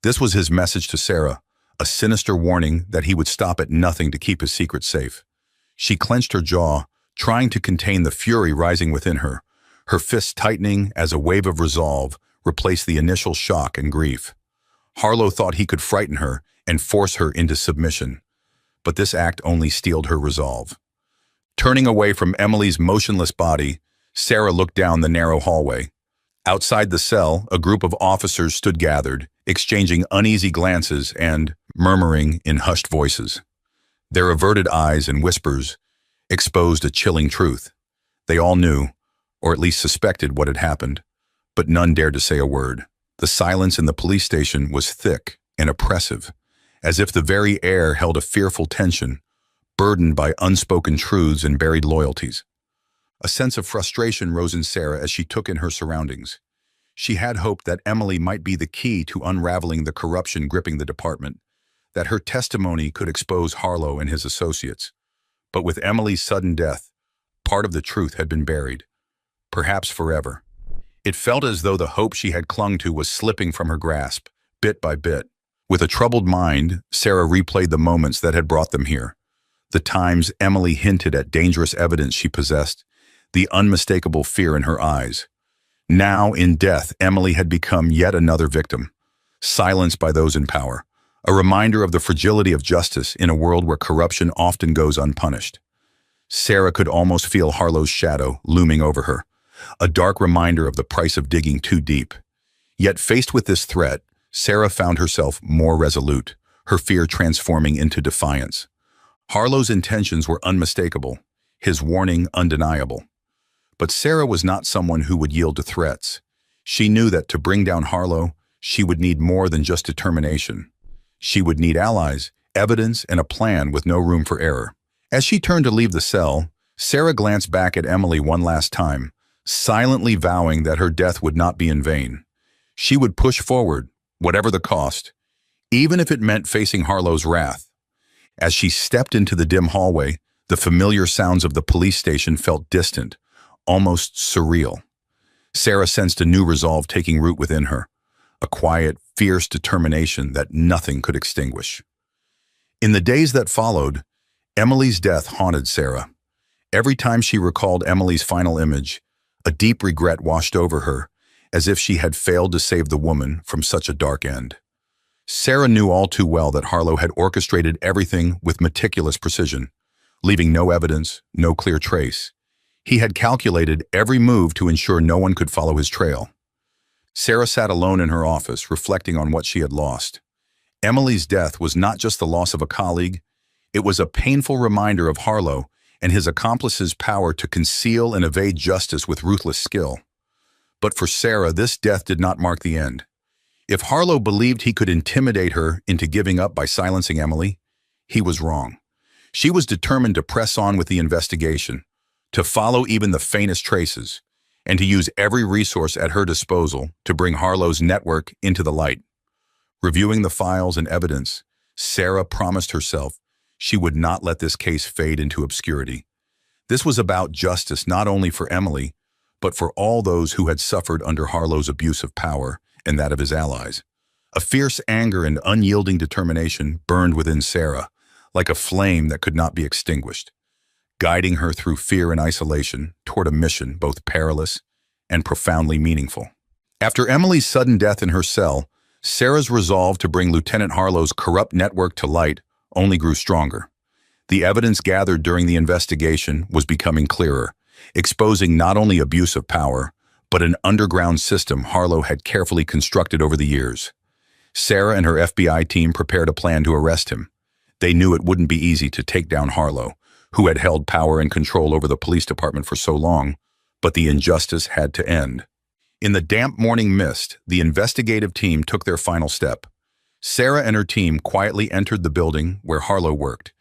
This was his message to Sarah, a sinister warning that he would stop at nothing to keep his secret safe. She clenched her jaw, trying to contain the fury rising within her, her fists tightening as a wave of resolve replaced the initial shock and grief. Harlow thought he could frighten her and force her into submission, but this act only steeled her resolve. Turning away from Emily's motionless body, Sarah looked down the narrow hallway. Outside the cell, a group of officers stood gathered, exchanging uneasy glances and murmuring in hushed voices. Their averted eyes and whispers exposed a chilling truth. They all knew, or at least suspected, what had happened, but none dared to say a word. The silence in the police station was thick and oppressive, as if the very air held a fearful tension, burdened by unspoken truths and buried loyalties. A sense of frustration rose in Sarah as she took in her surroundings. She had hoped that Emily might be the key to unraveling the corruption gripping the department, that her testimony could expose Harlow and his associates. But with Emily's sudden death, part of the truth had been buried, perhaps forever. It felt as though the hope she had clung to was slipping from her grasp, bit by bit. With a troubled mind, Sarah replayed the moments that had brought them here. The times Emily hinted at dangerous evidence she possessed, the unmistakable fear in her eyes. Now, in death, Emily had become yet another victim, silenced by those in power, a reminder of the fragility of justice in a world where corruption often goes unpunished. Sarah could almost feel Harlow's shadow looming over her, a dark reminder of the price of digging too deep. Yet faced with this threat, Sarah found herself more resolute, her fear transforming into defiance. Harlow's intentions were unmistakable, his warning undeniable. But Sarah was not someone who would yield to threats. She knew that to bring down Harlow, she would need more than just determination. She would need allies, evidence, and a plan with no room for error. As she turned to leave the cell, Sarah glanced back at Emily one last time, silently vowing that her death would not be in vain. She would push forward, whatever the cost, even if it meant facing Harlow's wrath. As she stepped into the dim hallway, the familiar sounds of the police station felt distant, almost surreal. Sarah sensed a new resolve taking root within her, a quiet, fierce determination that nothing could extinguish. In the days that followed, Emily's death haunted Sarah. Every time she recalled Emily's final image, a deep regret washed over her, as if she had failed to save the woman from such a dark end. Sarah knew all too well that Harlow had orchestrated everything with meticulous precision, leaving no evidence, no clear trace. He had calculated every move to ensure no one could follow his trail. Sarah sat alone in her office, reflecting on what she had lost. Emily's death was not just the loss of a colleague, it was a painful reminder of Harlow and his accomplices' power to conceal and evade justice with ruthless skill. But for Sarah, this death did not mark the end. If Harlow believed he could intimidate her into giving up by silencing Emily, he was wrong. She was determined to press on with the investigation, to follow even the faintest traces, and to use every resource at her disposal to bring Harlow's network into the light. Reviewing the files and evidence, Sarah promised herself she would not let this case fade into obscurity. This was about justice not only for Emily, but for all those who had suffered under Harlow's abuse of power and that of his allies. A fierce anger and unyielding determination burned within Sarah, like a flame that could not be extinguished, guiding her through fear and isolation toward a mission both perilous and profoundly meaningful. After Emily's sudden death in her cell, Sarah's resolve to bring Lieutenant Harlow's corrupt network to light only grew stronger. The evidence gathered during the investigation was becoming clearer, exposing not only abuse of power, but an underground system Harlow had carefully constructed over the years. Sarah and her FBI team prepared a plan to arrest him. They knew it wouldn't be easy to take down Harlow, who had held power and control over the police department for so long, but the injustice had to end. In the damp morning mist, the investigative team took their final step. Sarah and her team quietly entered the building where Harlow worked,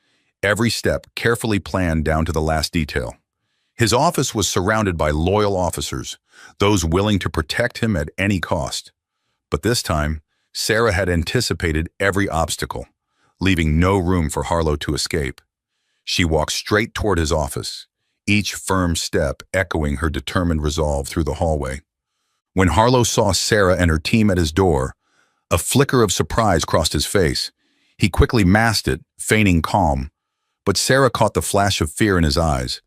every step carefully planned down to the last detail. His office was surrounded by loyal officers, those willing to protect him at any cost. But this time, Sarah had anticipated every obstacle, leaving no room for Harlow to escape. She walked straight toward his office, each firm step echoing her determined resolve through the hallway. When Harlow saw Sarah and her team at his door, a flicker of surprise crossed his face. He quickly masked it, feigning calm, but Sarah caught the flash of fear in his eyes,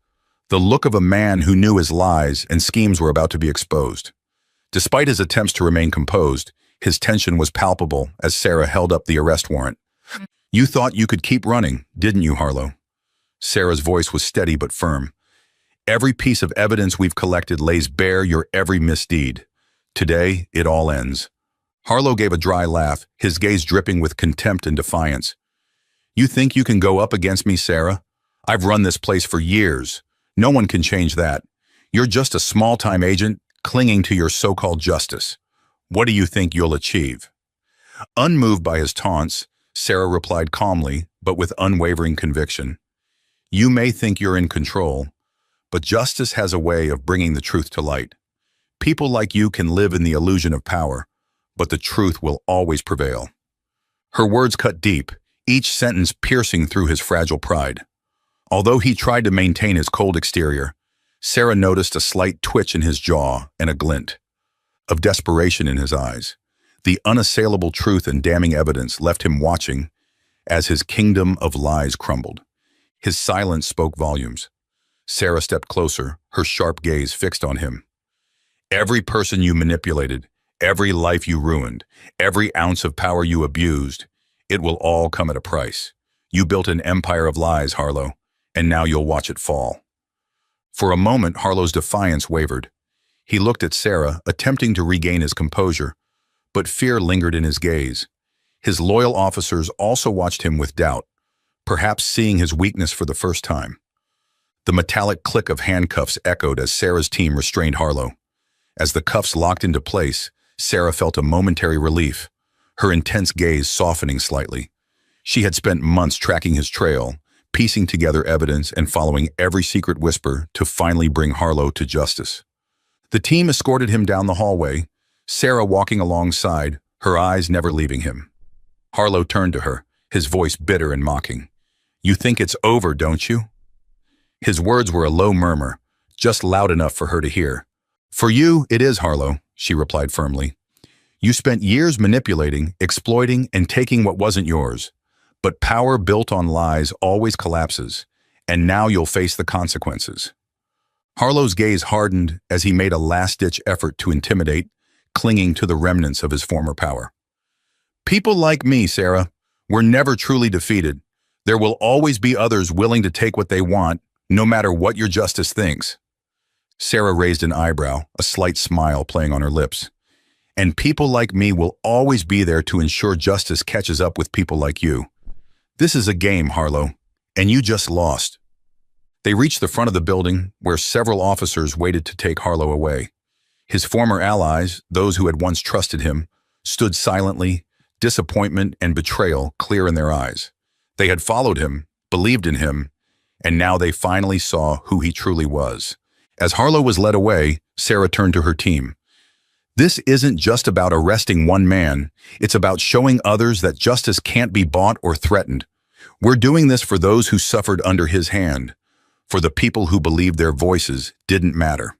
the look of a man who knew his lies and schemes were about to be exposed. Despite his attempts to remain composed, his tension was palpable as Sarah held up the arrest warrant. "You thought you could keep running, didn't you, Harlow?" Sarah's voice was steady but firm. "Every piece of evidence we've collected lays bare your every misdeed. Today, it all ends." Harlow gave a dry laugh, his gaze dripping with contempt and defiance. "You think you can go up against me, Sarah? I've run this place for years. No one can change that. You're just a small-time agent clinging to your so-called justice. What do you think you'll achieve?" Unmoved by his taunts, Sarah replied calmly, but with unwavering conviction. "You may think you're in control, but justice has a way of bringing the truth to light. People like you can live in the illusion of power, but the truth will always prevail." Her words cut deep, each sentence piercing through his fragile pride. Although he tried to maintain his cold exterior, Sarah noticed a slight twitch in his jaw and a glint of desperation in his eyes. The unassailable truth and damning evidence left him watching as his kingdom of lies crumbled. His silence spoke volumes. Sarah stepped closer, her sharp gaze fixed on him. "Every person you manipulated, every life you ruined, every ounce of power you abused, it will all come at a price. You built an empire of lies, Harlow, and now you'll watch it fall." For a moment, Harlow's defiance wavered. He looked at Sarah, attempting to regain his composure, but fear lingered in his gaze. His loyal officers also watched him with doubt, perhaps seeing his weakness for the first time. The metallic click of handcuffs echoed as Sarah's team restrained Harlow. As the cuffs locked into place, Sarah felt a momentary relief, her intense gaze softening slightly. She had spent months tracking his trail, piecing together evidence and following every secret whisper to finally bring Harlow to justice. The team escorted him down the hallway, Sarah walking alongside, her eyes never leaving him. Harlow turned to her, his voice bitter and mocking. "You think it's over, don't you?" His words were a low murmur, just loud enough for her to hear. "For you, it is, Harlow," she replied firmly. "You spent years manipulating, exploiting, and taking what wasn't yours. But power built on lies always collapses, and now you'll face the consequences." Harlow's gaze hardened as he made a last-ditch effort to intimidate, clinging to the remnants of his former power. "People like me, Sarah, were never truly defeated. There will always be others willing to take what they want, no matter what your justice thinks." Sarah raised an eyebrow, a slight smile playing on her lips. "And people like me will always be there to ensure justice catches up with people like you. This is a game, Harlow, and you just lost." They reached the front of the building, where several officers waited to take Harlow away. His former allies, those who had once trusted him, stood silently, disappointment and betrayal clear in their eyes. They had followed him, believed in him, and now they finally saw who he truly was. As Harlow was led away, Sarah turned to her team. "This isn't just about arresting one man, it's about showing others that justice can't be bought or threatened. We're doing this for those who suffered under his hand, for the people who believed their voices didn't matter."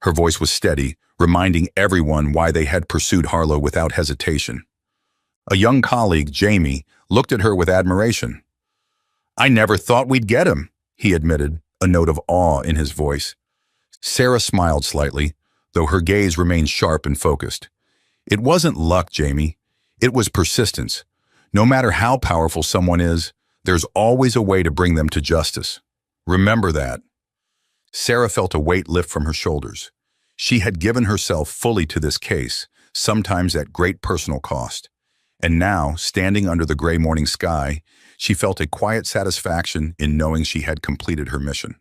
Her voice was steady, reminding everyone why they had pursued Harlow without hesitation. A young colleague, Jamie, looked at her with admiration. "I never thought we'd get him," he admitted, a note of awe in his voice. Sarah smiled slightly, though her gaze remained sharp and focused. "It wasn't luck, Jamie. It was persistence. No matter how powerful someone is, there's always a way to bring them to justice. Remember that." Sarah felt a weight lift from her shoulders. She had given herself fully to this case, sometimes at great personal cost. And now, standing under the gray morning sky, she felt a quiet satisfaction in knowing she had completed her mission.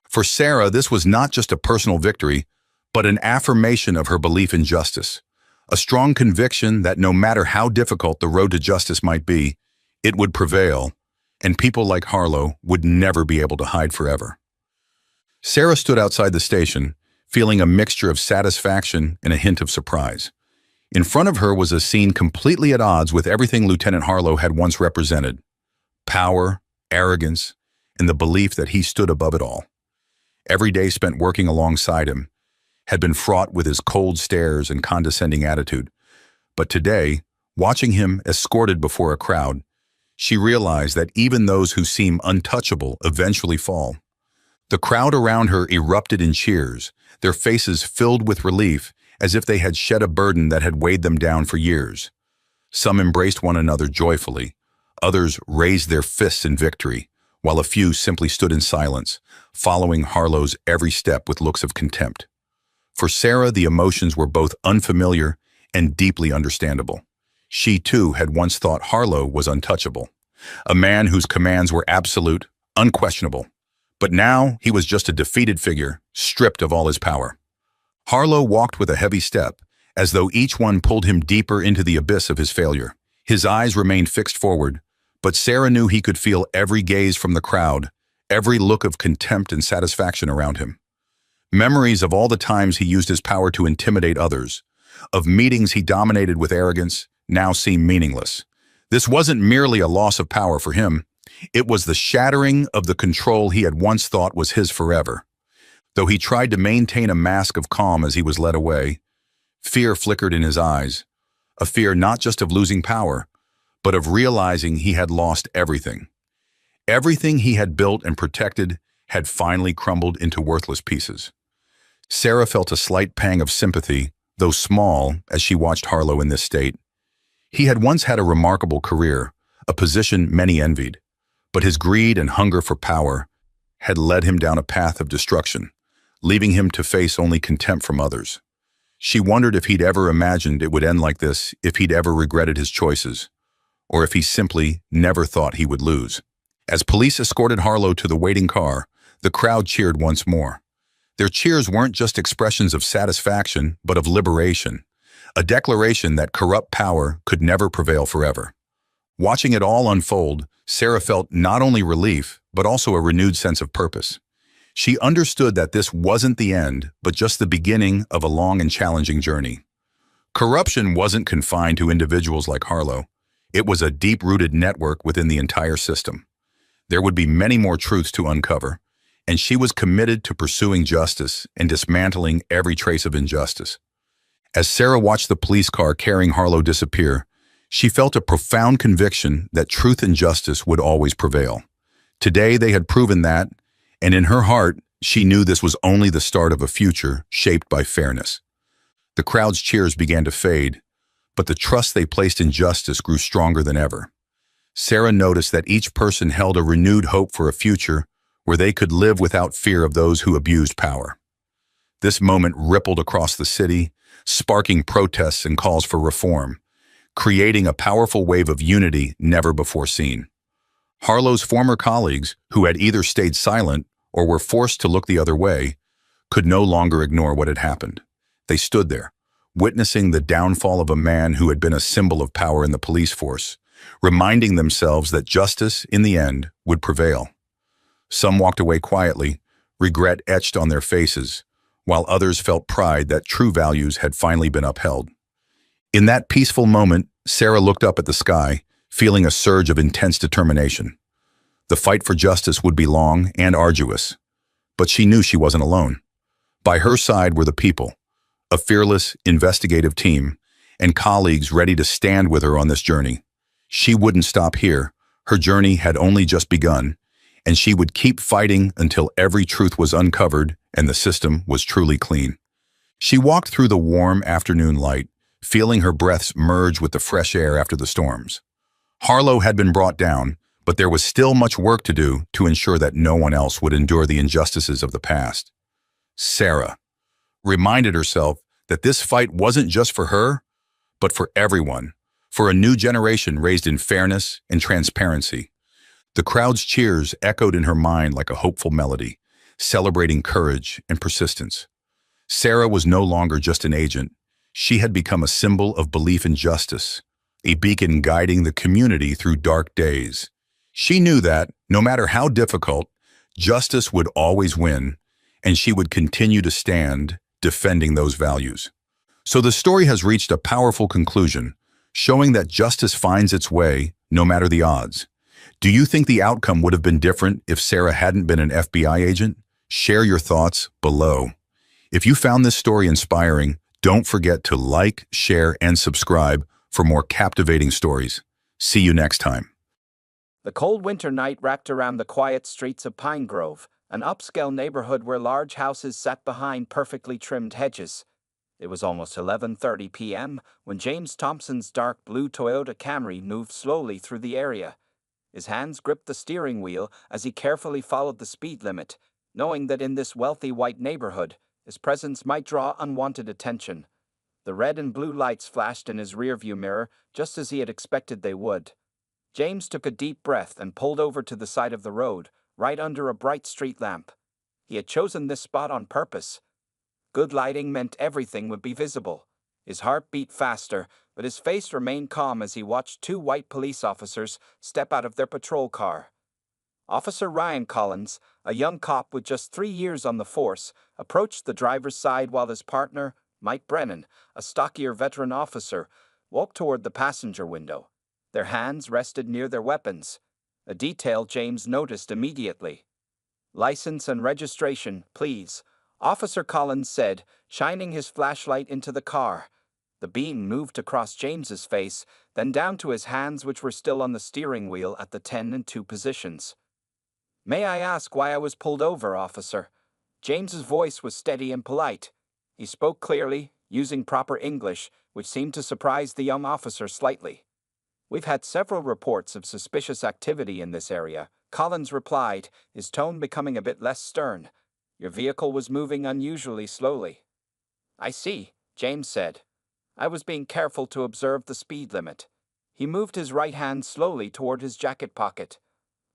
For Sarah, this was not just a personal victory, but an affirmation of her belief in justice, a strong conviction that no matter how difficult the road to justice might be, it would prevail, and people like Harlow would never be able to hide forever. Sarah stood outside the station, feeling a mixture of satisfaction and a hint of surprise. In front of her was a scene completely at odds with everything Lieutenant Harlow had once represented: power, arrogance, and the belief that he stood above it all. Every day spent working alongside him had been fraught with his cold stares and condescending attitude. But today, watching him escorted before a crowd, she realized that even those who seem untouchable eventually fall. The crowd around her erupted in cheers, their faces filled with relief, as if they had shed a burden that had weighed them down for years. Some embraced one another joyfully, others raised their fists in victory, while a few simply stood in silence, following Harlow's every step with looks of contempt. For Sarah, the emotions were both unfamiliar and deeply understandable. She, too, had once thought Harlow was untouchable, a man whose commands were absolute, unquestionable. But now he was just a defeated figure, stripped of all his power. Harlow walked with a heavy step, as though each one pulled him deeper into the abyss of his failure. His eyes remained fixed forward, but Sarah knew he could feel every gaze from the crowd, every look of contempt and satisfaction around him. Memories of all the times he used his power to intimidate others, of meetings he dominated with arrogance, now seemed meaningless. This wasn't merely a loss of power for him. It was the shattering of the control he had once thought was his forever. Though he tried to maintain a mask of calm as he was led away, fear flickered in his eyes, a fear not just of losing power, but of realizing he had lost everything. Everything he had built and protected had finally crumbled into worthless pieces. Sarah felt a slight pang of sympathy, though small, as she watched Harlow in this state. He had once had a remarkable career, a position many envied, but his greed and hunger for power had led him down a path of destruction, leaving him to face only contempt from others. She wondered if he'd ever imagined it would end like this, if he'd ever regretted his choices, or if he simply never thought he would lose. As police escorted Harlow to the waiting car, the crowd cheered once more. Their cheers weren't just expressions of satisfaction, but of liberation, a declaration that corrupt power could never prevail forever. Watching it all unfold, Sarah felt not only relief, but also a renewed sense of purpose. She understood that this wasn't the end, but just the beginning of a long and challenging journey. Corruption wasn't confined to individuals like Harlow. It was a deep-rooted network within the entire system. There would be many more truths to uncover, and she was committed to pursuing justice and dismantling every trace of injustice. As Sarah watched the police car carrying Harlow disappear, she felt a profound conviction that truth and justice would always prevail. Today they had proven that, and in her heart, she knew this was only the start of a future shaped by fairness. The crowd's cheers began to fade, but the trust they placed in justice grew stronger than ever. Sarah noticed that each person held a renewed hope for a future where they could live without fear of those who abused power. This moment rippled across the city, sparking protests and calls for reform, creating a powerful wave of unity never before seen. Harlow's former colleagues, who had either stayed silent or were forced to look the other way, could no longer ignore what had happened. They stood there, witnessing the downfall of a man who had been a symbol of power in the police force, reminding themselves that justice, in the end, would prevail. Some walked away quietly, regret etched on their faces, while others felt pride that true values had finally been upheld. In that peaceful moment, Sarah looked up at the sky, feeling a surge of intense determination. The fight for justice would be long and arduous, but she knew she wasn't alone. By her side were the people, a fearless, investigative team, and colleagues ready to stand with her on this journey. She wouldn't stop here. Her journey had only just begun, and she would keep fighting until every truth was uncovered and the system was truly clean. She walked through the warm afternoon light, feeling her breaths merge with the fresh air after the storms. Harlow had been brought down, but there was still much work to do to ensure that no one else would endure the injustices of the past. Sarah reminded herself that this fight wasn't just for her, but for everyone, for a new generation raised in fairness and transparency. The crowd's cheers echoed in her mind like a hopeful melody, celebrating courage and persistence. Sarah was no longer just an agent. She had become a symbol of belief in justice, a beacon guiding the community through dark days. She knew that, no matter how difficult, justice would always win, and she would continue to stand, defending those values. So the story has reached a powerful conclusion, showing that justice finds its way, no matter the odds. Do you think the outcome would have been different if Sarah hadn't been an FBI agent? Share your thoughts below. If you found this story inspiring, don't forget to like, share, and subscribe for more captivating stories. See you next time. The cold winter night wrapped around the quiet streets of Pine Grove, an upscale neighborhood where large houses sat behind perfectly trimmed hedges. It was almost 11:30 p.m. when James Thompson's dark blue Toyota Camry moved slowly through the area. His hands gripped the steering wheel as he carefully followed the speed limit, knowing that in this wealthy white neighborhood, his presence might draw unwanted attention. The red and blue lights flashed in his rearview mirror just as he had expected they would. James took a deep breath and pulled over to the side of the road, right under a bright street lamp. He had chosen this spot on purpose. Good lighting meant everything would be visible. His heart beat faster, but his face remained calm as he watched two white police officers step out of their patrol car. Officer Ryan Collins, a young cop with just 3 years on the force, approached the driver's side while his partner, Mike Brennan, a stockier veteran officer, walked toward the passenger window. Their hands rested near their weapons, a detail James noticed immediately. "License and registration, please," Officer Collins said, shining his flashlight into the car. The beam moved across James's face, then down to his hands, which were still on the steering wheel at the 10 and 2 positions. "May I ask why I was pulled over, officer?" James's voice was steady and polite. He spoke clearly, using proper English, which seemed to surprise the young officer slightly. "We've had several reports of suspicious activity in this area," Collins replied, his tone becoming a bit less stern. "Your vehicle was moving unusually slowly." "I see," James said. "I was being careful to observe the speed limit." He moved his right hand slowly toward his jacket pocket.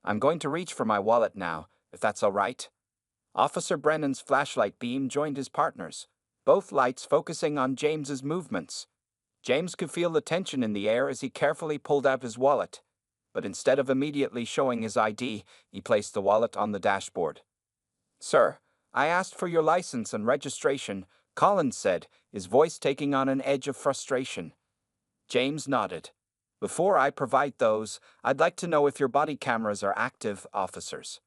"I'm going to reach for my wallet now, if that's all right." Officer Brennan's flashlight beam joined his partner's, both lights focusing on James's movements. James could feel the tension in the air as he carefully pulled out his wallet, but instead of immediately showing his ID, he placed the wallet on the dashboard. "Sir, I asked for your license and registration," Collins said, his voice taking on an edge of frustration. James nodded. "Before I provide those, I'd like to know if your body cameras are active, officers."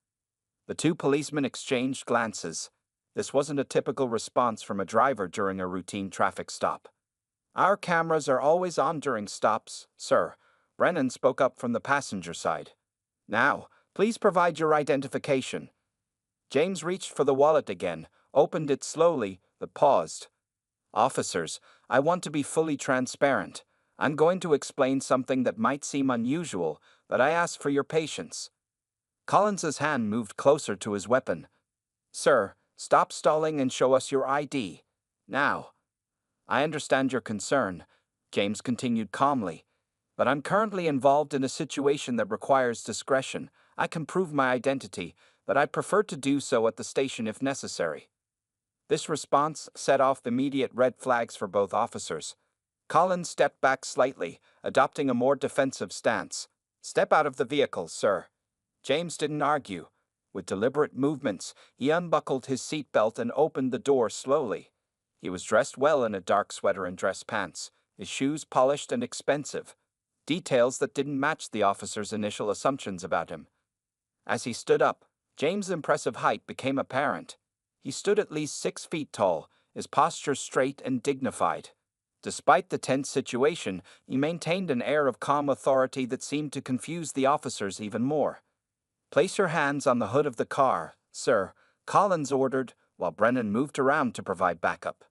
The two policemen exchanged glances. This wasn't a typical response from a driver during a routine traffic stop. "Our cameras are always on during stops, sir," Brennan spoke up from the passenger side. "Now, please provide your identification." James reached for the wallet again, opened it slowly, but paused. "Officers, I want to be fully transparent. I'm going to explain something that might seem unusual, but I ask for your patience." Collins's hand moved closer to his weapon. "Sir, stop stalling and show us your ID. Now." "I understand your concern," James continued calmly, "but I'm currently involved in a situation that requires discretion. I can prove my identity, but I'd prefer to do so at the station if necessary." This response set off immediate red flags for both officers. Collins stepped back slightly, adopting a more defensive stance. "Step out of the vehicle, sir." James didn't argue. With deliberate movements, he unbuckled his seatbelt and opened the door slowly. He was dressed well in a dark sweater and dress pants, his shoes polished and expensive, details that didn't match the officer's initial assumptions about him. As he stood up, James' impressive height became apparent. He stood at least 6 feet tall, his posture straight and dignified. Despite the tense situation, he maintained an air of calm authority that seemed to confuse the officers even more. "Place your hands on the hood of the car, sir," Collins ordered, while Brennan moved around to provide backup.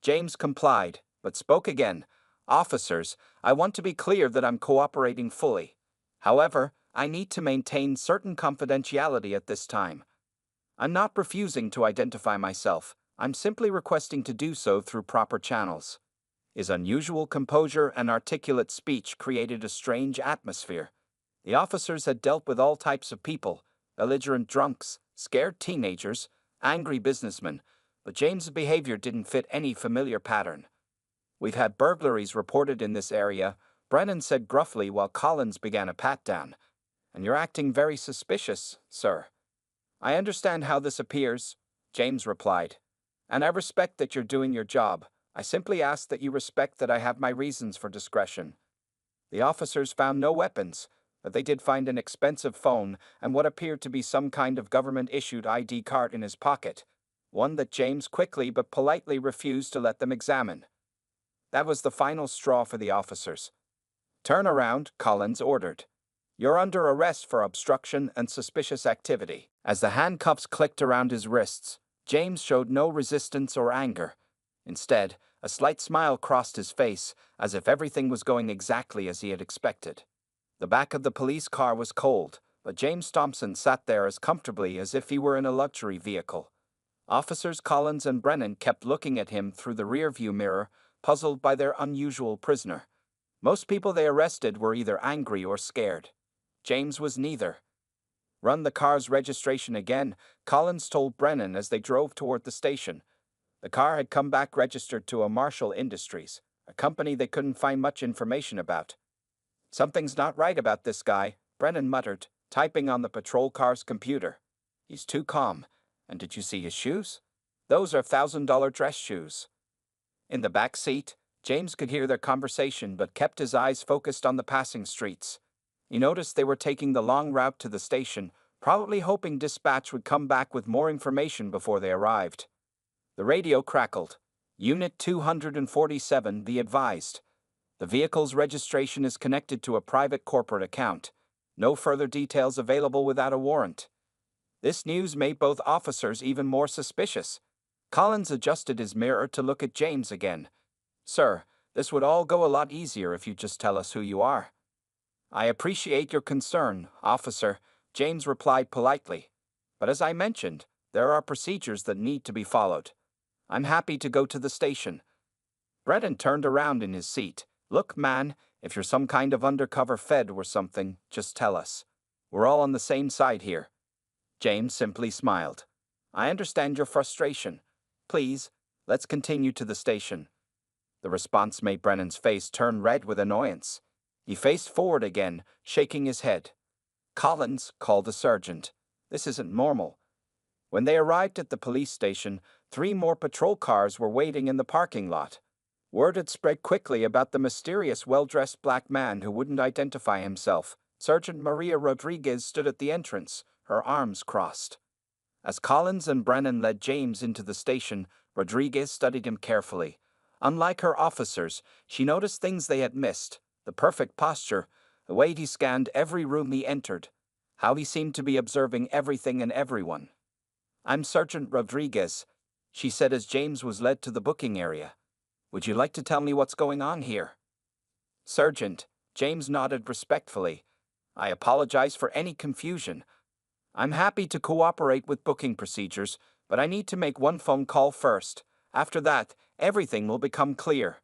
James complied, but spoke again. "Officers, I want to be clear that I'm cooperating fully. However, I need to maintain certain confidentiality at this time. I'm not refusing to identify myself. I'm simply requesting to do so through proper channels." His unusual composure and articulate speech created a strange atmosphere. The officers had dealt with all types of people, belligerent drunks, scared teenagers, angry businessmen, but James's behavior didn't fit any familiar pattern. "We've had burglaries reported in this area," Brennan said gruffly while Collins began a pat-down. "And you're acting very suspicious, sir." "I understand how this appears," James replied, "and I respect that you're doing your job. I simply ask that you respect that I have my reasons for discretion." The officers found no weapons, but they did find an expensive phone and what appeared to be some kind of government-issued ID card in his pocket, one that James quickly but politely refused to let them examine. That was the final straw for the officers. "Turn around," Collins ordered. "You're under arrest for obstruction and suspicious activity." As the handcuffs clicked around his wrists, James showed no resistance or anger. Instead, a slight smile crossed his face, as if everything was going exactly as he had expected. The back of the police car was cold, but James Thompson sat there as comfortably as if he were in a luxury vehicle. Officers Collins and Brennan kept looking at him through the rearview mirror, puzzled by their unusual prisoner. Most people they arrested were either angry or scared. James was neither. "Run the car's registration again," Collins told Brennan as they drove toward the station. The car had come back registered to a Marshall Industries, a company they couldn't find much information about. "Something's not right about this guy," Brennan muttered, typing on the patrol car's computer. "He's too calm. And did you see his shoes? Those are $1,000 dress shoes." In the back seat, James could hear their conversation but kept his eyes focused on the passing streets. He noticed they were taking the long route to the station, probably hoping dispatch would come back with more information before they arrived. The radio crackled. "Unit 247, be advised. The vehicle's registration is connected to a private corporate account. No further details available without a warrant." This news made both officers even more suspicious. Collins adjusted his mirror to look at James again. "Sir, this would all go a lot easier if you just tell us who you are." "I appreciate your concern, officer," James replied politely. "But as I mentioned, there are procedures that need to be followed. I'm happy to go to the station." Brennan turned around in his seat. "Look, man, if you're some kind of undercover Fed or something, just tell us. We're all on the same side here." James simply smiled. "I understand your frustration. Please, let's continue to the station." The response made Brennan's face turn red with annoyance. He faced forward again, shaking his head. "Collins," called the sergeant. "This isn't normal." When they arrived at the police station, 3 more patrol cars were waiting in the parking lot. Word had spread quickly about the mysterious well-dressed black man who wouldn't identify himself. Sergeant Maria Rodriguez stood at the entrance, her arms crossed. As Collins and Brennan led James into the station, Rodriguez studied him carefully. Unlike her officers, she noticed things they had missed: the perfect posture, the way he scanned every room he entered, how he seemed to be observing everything and everyone. "I'm Sergeant Rodriguez," she said as James was led to the booking area. "Would you like to tell me what's going on here?" "Sergeant," James nodded respectfully. "I apologize for any confusion. I'm happy to cooperate with booking procedures, but I need to make one phone call first. After that, everything will become clear."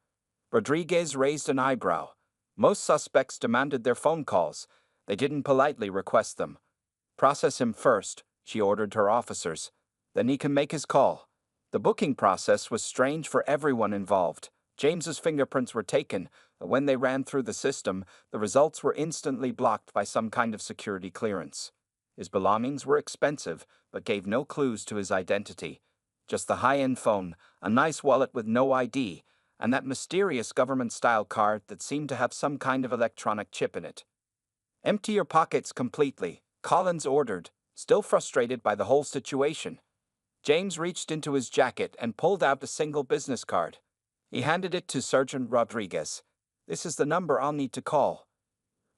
Rodriguez raised an eyebrow. Most suspects demanded their phone calls. They didn't politely request them. "Process him first," she ordered her officers. "Then he can make his call." The booking process was strange for everyone involved. James's fingerprints were taken, but when they ran through the system, the results were instantly blocked by some kind of security clearance. His belongings were expensive, but gave no clues to his identity. Just the high-end phone, a nice wallet with no ID, and that mysterious government-style card that seemed to have some kind of electronic chip in it. "Empty your pockets completely," Collins ordered, still frustrated by the whole situation. James reached into his jacket and pulled out a single business card. He handed it to Sergeant Rodriguez. "This is the number I'll need to call."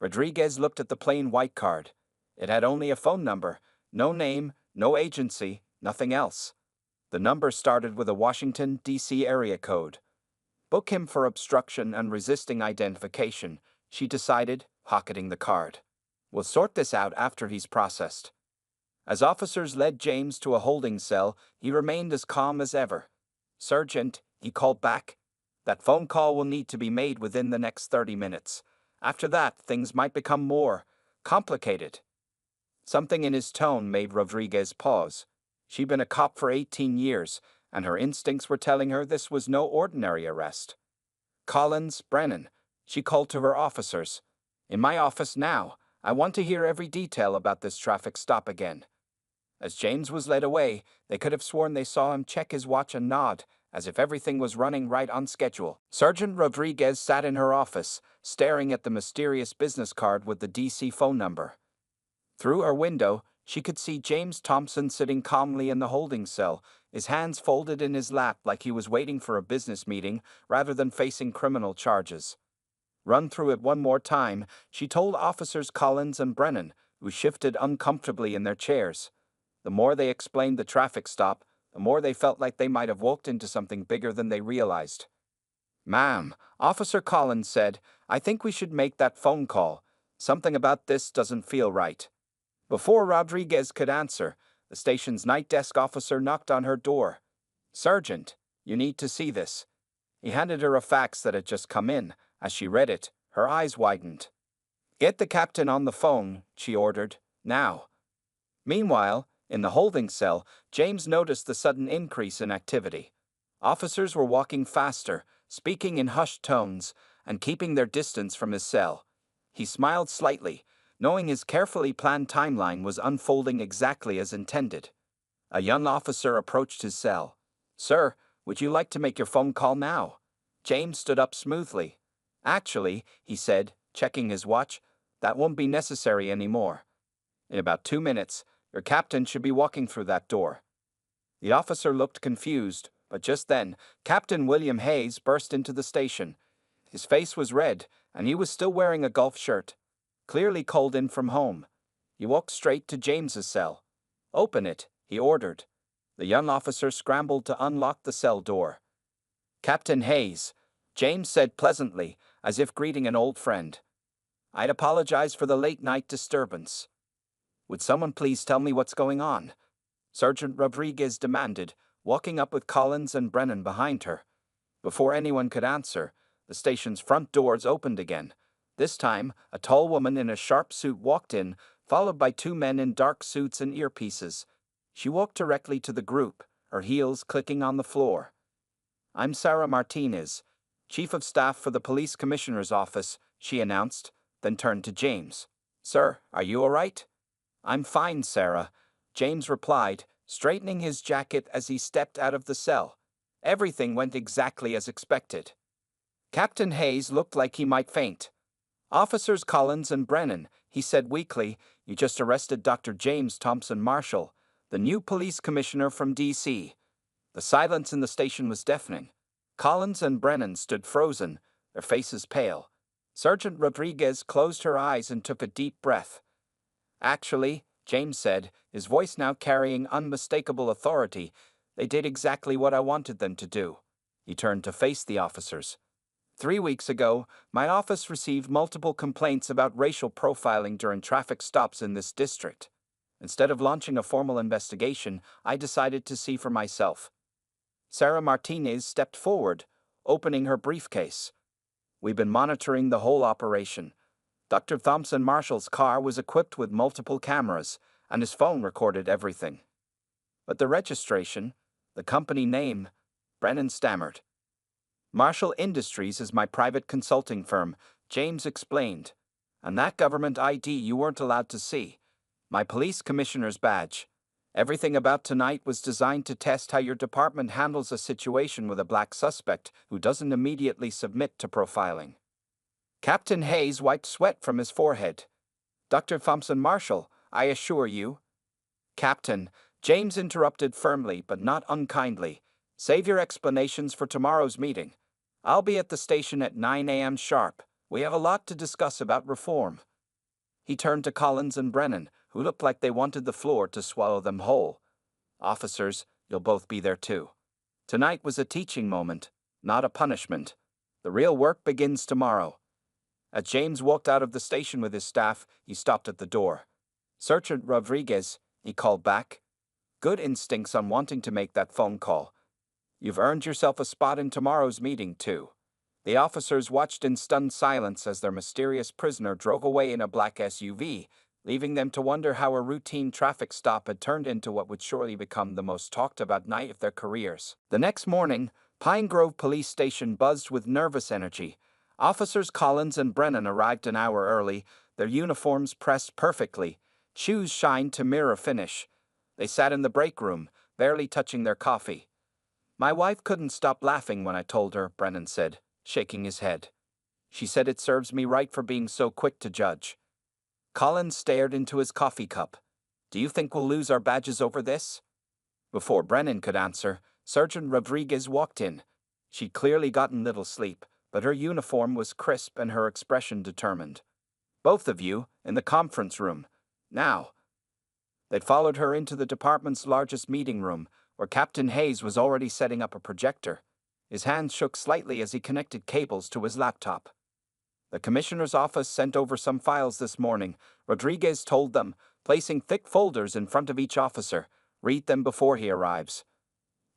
Rodriguez looked at the plain white card. It had only a phone number, no name, no agency, nothing else. The number started with a Washington, D.C. area code. "Book him for obstruction and resisting identification," she decided, pocketing the card. "We'll sort this out after he's processed." As officers led James to a holding cell, he remained as calm as ever. "Sergeant," he called back. That phone call will need to be made within the next 30 minutes. After that, things might become more complicated. Something in his tone made Rodriguez pause. She'd been a cop for 18 years, and her instincts were telling her this was no ordinary arrest. Collins, Brennan, she called to her officers. In my office now. I want to hear every detail about this traffic stop again. As James was led away, they could have sworn they saw him check his watch and nod, as if everything was running right on schedule. Sergeant Rodriguez sat in her office, staring at the mysterious business card with the DC phone number. Through her window, she could see James Thompson sitting calmly in the holding cell, his hands folded in his lap like he was waiting for a business meeting rather than facing criminal charges. Run through it one more time, she told officers Collins and Brennan, who shifted uncomfortably in their chairs. The more they explained the traffic stop, the more they felt like they might have walked into something bigger than they realized. "Ma'am," Officer Collins said, "I think we should make that phone call. Something about this doesn't feel right." Before Rodriguez could answer, the station's night desk officer knocked on her door. "Sergeant, you need to see this." He handed her a fax that had just come in. As she read it, her eyes widened. "Get the captain on the phone," she ordered, "now." Meanwhile, in the holding cell, James noticed the sudden increase in activity. Officers were walking faster, speaking in hushed tones, and keeping their distance from his cell. He smiled slightly, knowing his carefully planned timeline was unfolding exactly as intended. A young officer approached his cell. "Sir, would you like to make your phone call now?" James stood up smoothly. "Actually," he said, checking his watch, "that won't be necessary anymore. In about 2 minutes, your captain should be walking through that door." The officer looked confused, but just then, Captain William Hayes burst into the station. His face was red, and he was still wearing a golf shirt, clearly called in from home. He walked straight to James's cell. "Open it," he ordered. The young officer scrambled to unlock the cell door. "Captain Hayes," James said pleasantly, as if greeting an old friend. "I'd apologize for the late-night disturbance. Would someone please tell me what's going on?" Sergeant Rodriguez demanded, walking up with Collins and Brennan behind her. Before anyone could answer, the station's front doors opened again. This time, a tall woman in a sharp suit walked in, followed by 2 men in dark suits and earpieces. She walked directly to the group, her heels clicking on the floor. "I'm Sarah Martinez, Chief of Staff for the Police Commissioner's Office," she announced, then turned to James. "Sir, are you all right?" "I'm fine, Sarah," James replied, straightening his jacket as he stepped out of the cell. Everything went exactly as expected. Captain Hayes looked like he might faint. "Officers Collins and Brennan," he said weakly, "you just arrested Dr. James Thompson Marshall, the new police commissioner from D.C." The silence in the station was deafening. Collins and Brennan stood frozen, their faces pale. Sergeant Rodriguez closed her eyes and took a deep breath. "Actually," James said, his voice now carrying unmistakable authority, "they did exactly what I wanted them to do." He turned to face the officers. 3 weeks ago, my office received multiple complaints about racial profiling during traffic stops in this district. Instead of launching a formal investigation, I decided to see for myself. Sarah Martinez stepped forward, opening her briefcase. "We've been monitoring the whole operation. Dr. Thompson Marshall's car was equipped with multiple cameras, and his phone recorded everything. But the registration, the company name," Brennan stammered. "Marshall Industries is my private consulting firm," James explained. "And that government ID you weren't allowed to see. My police commissioner's badge. Everything about tonight was designed to test how your department handles a situation with a black suspect who doesn't immediately submit to profiling." Captain Hayes wiped sweat from his forehead. "Dr. Thompson Marshall, I assure you." "Captain," James interrupted firmly but not unkindly, "save your explanations for tomorrow's meeting. I'll be at the station at 9 a.m. sharp. We have a lot to discuss about reform." He turned to Collins and Brennan, who looked like they wanted the floor to swallow them whole. "Officers, you'll both be there too. Tonight was a teaching moment, not a punishment. The real work begins tomorrow." As James walked out of the station with his staff, he stopped at the door. "Sergeant Rodriguez," he called back. "Good instincts on wanting to make that phone call. You've earned yourself a spot in tomorrow's meeting, too." The officers watched in stunned silence as their mysterious prisoner drove away in a black SUV, leaving them to wonder how a routine traffic stop had turned into what would surely become the most talked about night of their careers. The next morning, Pine Grove Police Station buzzed with nervous energy. Officers Collins and Brennan arrived an hour early, their uniforms pressed perfectly, shoes shined to mirror finish. They sat in the break room, barely touching their coffee. "My wife couldn't stop laughing when I told her," Brennan said, shaking his head. "She said it serves me right for being so quick to judge." Collins stared into his coffee cup. "Do you think we'll lose our badges over this?" Before Brennan could answer, Sergeant Rodriguez walked in. She'd clearly gotten little sleep, but her uniform was crisp and her expression determined. "Both of you, in the conference room. Now." They'd followed her into the department's largest meeting room, where Captain Hayes was already setting up a projector. His hands shook slightly as he connected cables to his laptop. "The commissioner's office sent over some files this morning," Rodriguez told them, placing thick folders in front of each officer. "Read them before he arrives."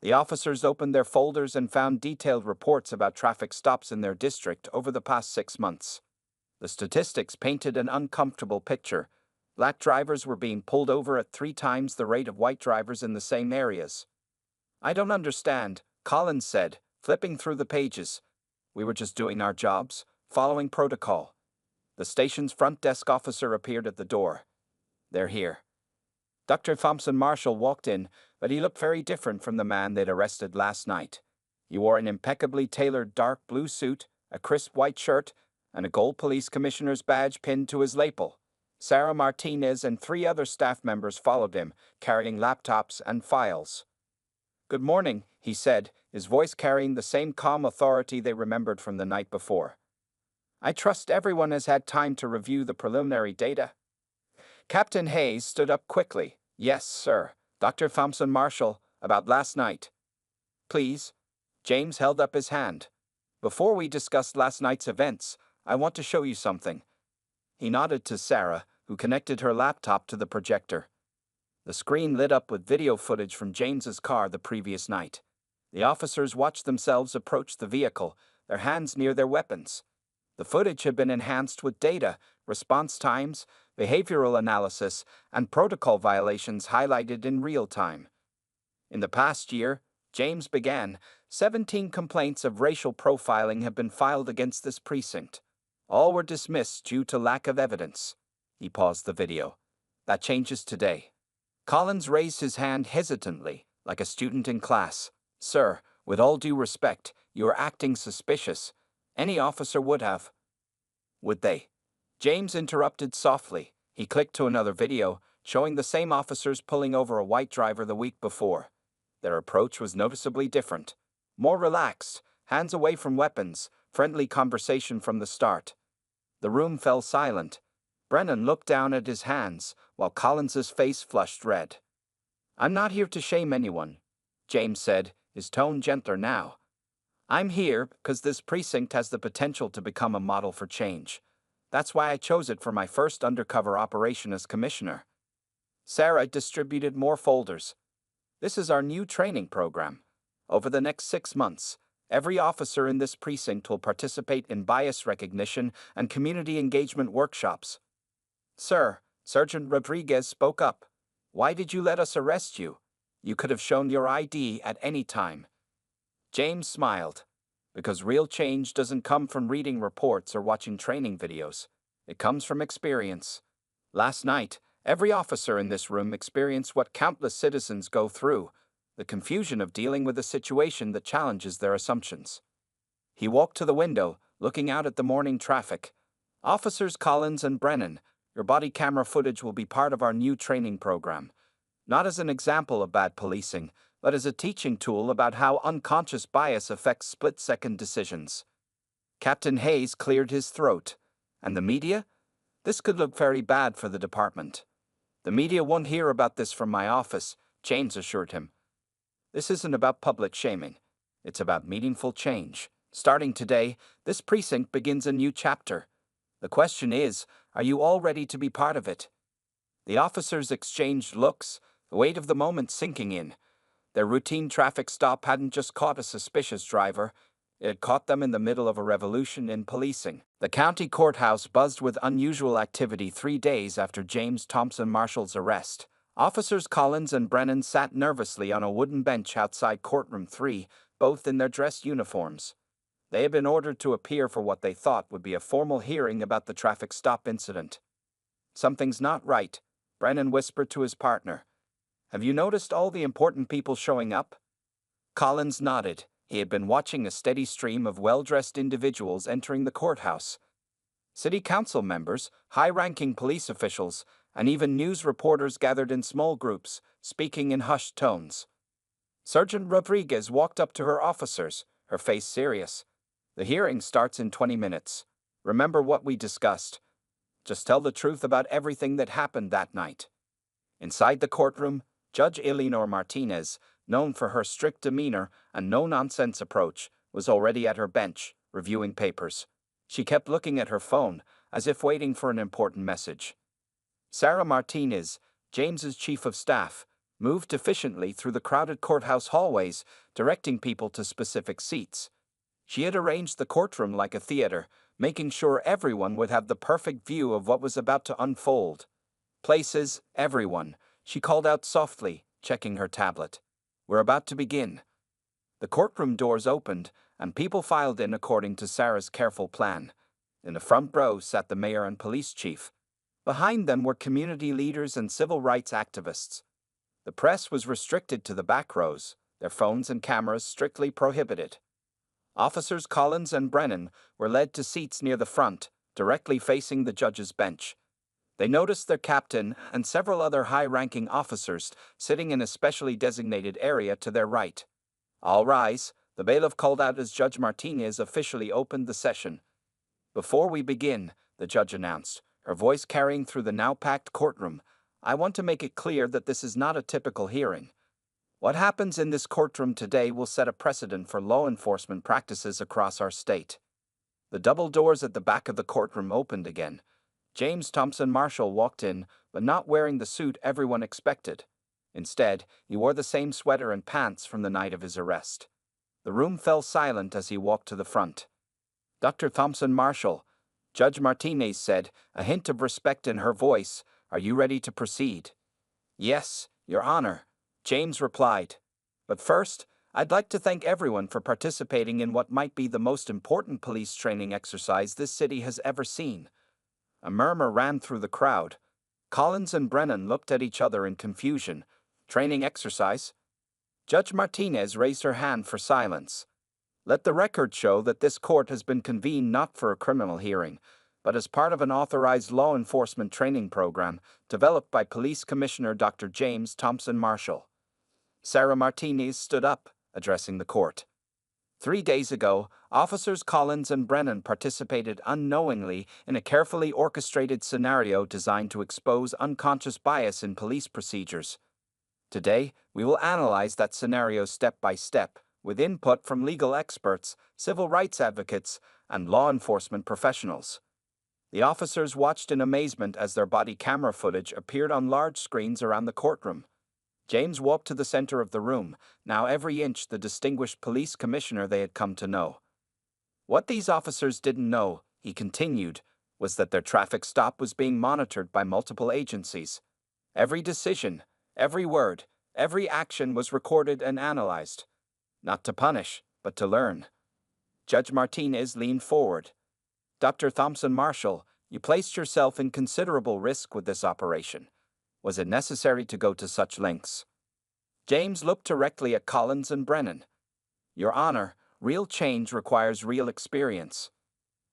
The officers opened their folders and found detailed reports about traffic stops in their district over the past 6 months. The statistics painted an uncomfortable picture. Black drivers were being pulled over at 3 times the rate of white drivers in the same areas. "I don't understand," Collins said, flipping through the pages. "We were just doing our jobs, following protocol." The station's front desk officer appeared at the door. "They're here." Dr. Thompson Marshall walked in, but he looked very different from the man they'd arrested last night. He wore an impeccably tailored dark blue suit, a crisp white shirt, and a gold police commissioner's badge pinned to his lapel. Sarah Martinez and 3 other staff members followed him, carrying laptops and files. "Good morning," he said, his voice carrying the same calm authority they remembered from the night before. "I trust everyone has had time to review the preliminary data." Captain Hayes stood up quickly. "Yes, sir. Dr. Thompson Marshall, about last night." "Please." James held up his hand. "Before we discuss last night's events, I want to show you something." He nodded to Sarah, who connected her laptop to the projector. The screen lit up with video footage from James's car the previous night. The officers watched themselves approach the vehicle, their hands near their weapons. The footage had been enhanced with data, response times, behavioral analysis, and protocol violations highlighted in real time. In the past year, James began, 17 complaints of racial profiling have been filed against this precinct. All were dismissed due to lack of evidence. He paused the video. "That changes today." Collins raised his hand hesitantly, like a student in class. "Sir, with all due respect, you are acting suspicious. Any officer would have." "Would they?" James interrupted softly. He clicked to another video, showing the same officers pulling over a white driver the week before. Their approach was noticeably different. More relaxed, hands away from weapons, friendly conversation from the start. The room fell silent. Brennan looked down at his hands, while Collins's face flushed red. "I'm not here to shame anyone," James said, his tone gentler now. "I'm here because this precinct has the potential to become a model for change. That's why I chose it for my first undercover operation as commissioner." Sarah distributed more folders. "This is our new training program. Over the next 6 months, every officer in this precinct will participate in bias recognition and community engagement workshops." "Sir," Sergeant Rodriguez spoke up. "Why did you let us arrest you? You could have shown your ID at any time." James smiled. "Because real change doesn't come from reading reports or watching training videos. It comes from experience. Last night, every officer in this room experienced what countless citizens go through, the confusion of dealing with a situation that challenges their assumptions." He walked to the window, looking out at the morning traffic. "Officers Collins and Brennan, your body camera footage will be part of our new training program. Not as an example of bad policing, but as a teaching tool about how unconscious bias affects split-second decisions." Captain Hayes cleared his throat. "And the media? This could look very bad for the department." "The media won't hear about this from my office," James assured him. "This isn't about public shaming. It's about meaningful change. Starting today, this precinct begins a new chapter. The question is, are you all ready to be part of it?" The officers exchanged looks, the weight of the moment sinking in. Their routine traffic stop hadn't just caught a suspicious driver, it had caught them in the middle of a revolution in policing. The county courthouse buzzed with unusual activity 3 days after James Thompson Marshall's arrest. Officers Collins and Brennan sat nervously on a wooden bench outside Courtroom 3, both in their dress uniforms. They had been ordered to appear for what they thought would be a formal hearing about the traffic stop incident. "Something's not right," Brennan whispered to his partner. "Have you noticed all the important people showing up?" Collins nodded. He had been watching a steady stream of well-dressed individuals entering the courthouse. City council members, high-ranking police officials, and even news reporters gathered in small groups, speaking in hushed tones. Sergeant Rodriguez walked up to her officers, her face serious. "The hearing starts in 20 minutes. Remember what we discussed. Just tell the truth about everything that happened that night." Inside the courtroom, Judge Eleanor Martinez, known for her strict demeanor and no-nonsense approach, was already at her bench, reviewing papers. She kept looking at her phone, as if waiting for an important message. Sarah Martinez, James's chief of staff, moved efficiently through the crowded courthouse hallways, directing people to specific seats. She had arranged the courtroom like a theater, making sure everyone would have the perfect view of what was about to unfold. "Places, everyone," she called out softly, checking her tablet. "We're about to begin." The courtroom doors opened, and people filed in according to Sarah's careful plan. In the front row sat the mayor and police chief. Behind them were community leaders and civil rights activists. The press was restricted to the back rows, their phones and cameras strictly prohibited. Officers Collins and Brennan were led to seats near the front, directly facing the judge's bench. They noticed their captain and several other high-ranking officers sitting in a specially designated area to their right. "All rise," the bailiff called out as Judge Martinez officially opened the session. "Before we begin," the judge announced, her voice carrying through the now-packed courtroom, "I want to make it clear that this is not a typical hearing. What happens in this courtroom today will set a precedent for law enforcement practices across our state." The double doors at the back of the courtroom opened again. James Thompson Marshall walked in, but not wearing the suit everyone expected. Instead, he wore the same sweater and pants from the night of his arrest. The room fell silent as he walked to the front. "Dr. Thompson Marshall," Judge Martinez said, a hint of respect in her voice, "are you ready to proceed?" "Yes, Your Honor," James replied. "But first, I'd like to thank everyone for participating in what might be the most important police training exercise this city has ever seen." A murmur ran through the crowd. Collins and Brennan looked at each other in confusion. "Training exercise?" Judge Martinez raised her hand for silence. "Let the record show that this court has been convened not for a criminal hearing, but as part of an authorized law enforcement training program developed by Police Commissioner Dr. James Thompson Marshall." Sarah Martinez stood up, addressing the court. 3 days ago, Officers Collins and Brennan participated unknowingly in a carefully orchestrated scenario designed to expose unconscious bias in police procedures. Today, we will analyze that scenario step by step, with input from legal experts, civil rights advocates, and law enforcement professionals. The officers watched in amazement as their body camera footage appeared on large screens around the courtroom. James walked to the center of the room, now every inch the distinguished police commissioner they had come to know. What these officers didn't know, he continued, was that their traffic stop was being monitored by multiple agencies. Every decision, every word, every action was recorded and analyzed. Not to punish, but to learn. Judge Martinez leaned forward. "Dr. Thompson Marshall, you placed yourself in considerable risk with this operation. Was it necessary to go to such lengths?" James looked directly at Collins and Brennan. "Your Honor, real change requires real experience.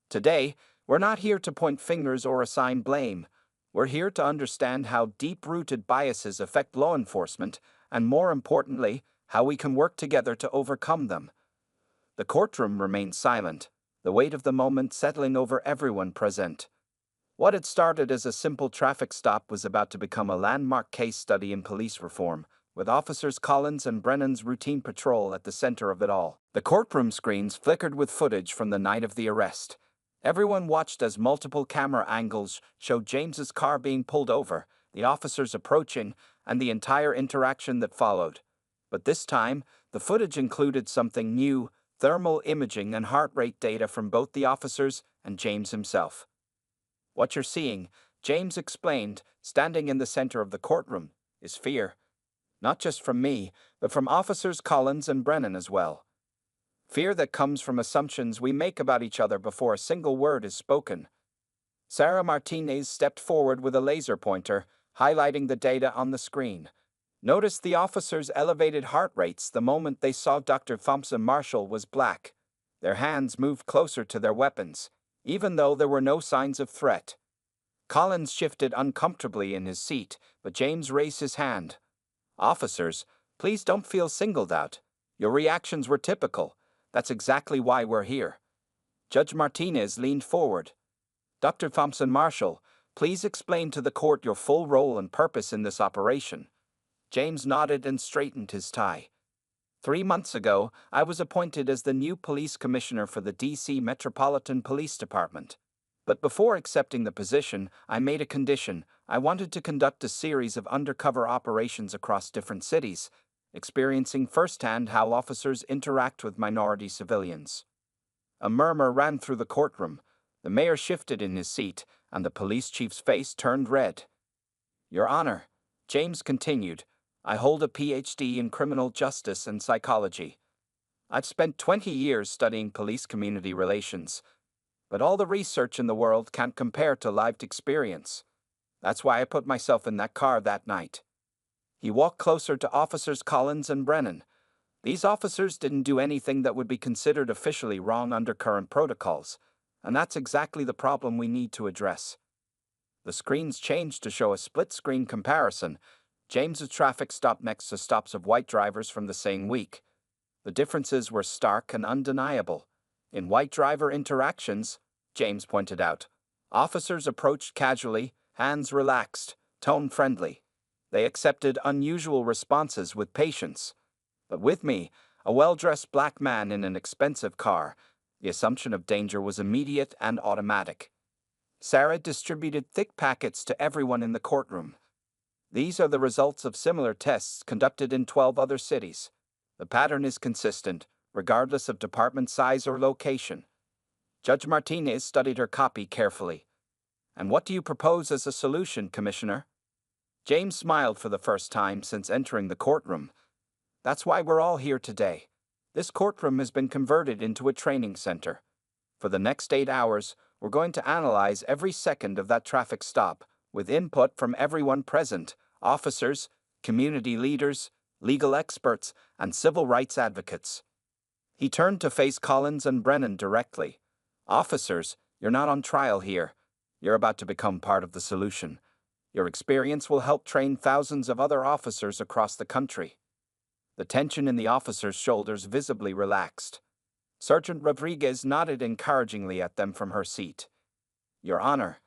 Today, we're not here to point fingers or assign blame. We're here to understand how deep-rooted biases affect law enforcement, and more importantly, how we can work together to overcome them." The courtroom remained silent, the weight of the moment settling over everyone present. What had started as a simple traffic stop was about to become a landmark case study in police reform, with Officers Collins and Brennan's routine patrol at the center of it all. The courtroom screens flickered with footage from the night of the arrest. Everyone watched as multiple camera angles showed James's car being pulled over, the officers approaching, and the entire interaction that followed. But this time, the footage included something new: thermal imaging and heart rate data from both the officers and James himself. What you're seeing, James explained, standing in the center of the courtroom, is fear. Not just from me, but from officers Collins and Brennan as well. Fear that comes from assumptions we make about each other before a single word is spoken. Sarah Martinez stepped forward with a laser pointer, highlighting the data on the screen. Notice the officers' elevated heart rates the moment they saw Dr. Thompson Marshall was black. Their hands moved closer to their weapons, even though there were no signs of threat. Collins shifted uncomfortably in his seat, but James raised his hand. Officers, please don't feel singled out. Your reactions were typical. That's exactly why we're here. Judge Martinez leaned forward. Dr. Thompson Marshall, please explain to the court your full role and purpose in this operation. James nodded and straightened his tie. 3 months ago, I was appointed as the new police commissioner for the D.C. Metropolitan Police Department. But before accepting the position, I made a condition. I wanted to conduct a series of undercover operations across different cities, experiencing firsthand how officers interact with minority civilians. A murmur ran through the courtroom. The mayor shifted in his seat, and the police chief's face turned red. Your Honor, James continued, I hold a Ph.D. in criminal justice and psychology. I've spent 20 years studying police community relations, but all the research in the world can't compare to lived experience. That's why I put myself in that car that night. He walked closer to Officers Collins and Brennan. These officers didn't do anything that would be considered officially wrong under current protocols, and that's exactly the problem we need to address. The screens changed to show a split-screen comparison. James's traffic stop next to stops of white drivers from the same week. The differences were stark and undeniable. In white driver interactions, James pointed out, officers approached casually, hands relaxed, tone friendly. They accepted unusual responses with patience. But with me, a well-dressed black man in an expensive car, the assumption of danger was immediate and automatic. Sarah distributed thick packets to everyone in the courtroom. These are the results of similar tests conducted in 12 other cities. The pattern is consistent, regardless of department size or location. Judge Martinez studied her copy carefully. And what do you propose as a solution, Commissioner? James smiled for the first time since entering the courtroom. That's why we're all here today. This courtroom has been converted into a training center. For the next 8 hours, we're going to analyze every second of that traffic stop, with input from everyone present: officers, community leaders, legal experts, and civil rights advocates. He turned to face Collins and Brennan directly. Officers, you're not on trial here. You're about to become part of the solution. Your experience will help train thousands of other officers across the country. The tension in the officers' shoulders visibly relaxed. Sergeant Rodriguez nodded encouragingly at them from her seat. Your Honor,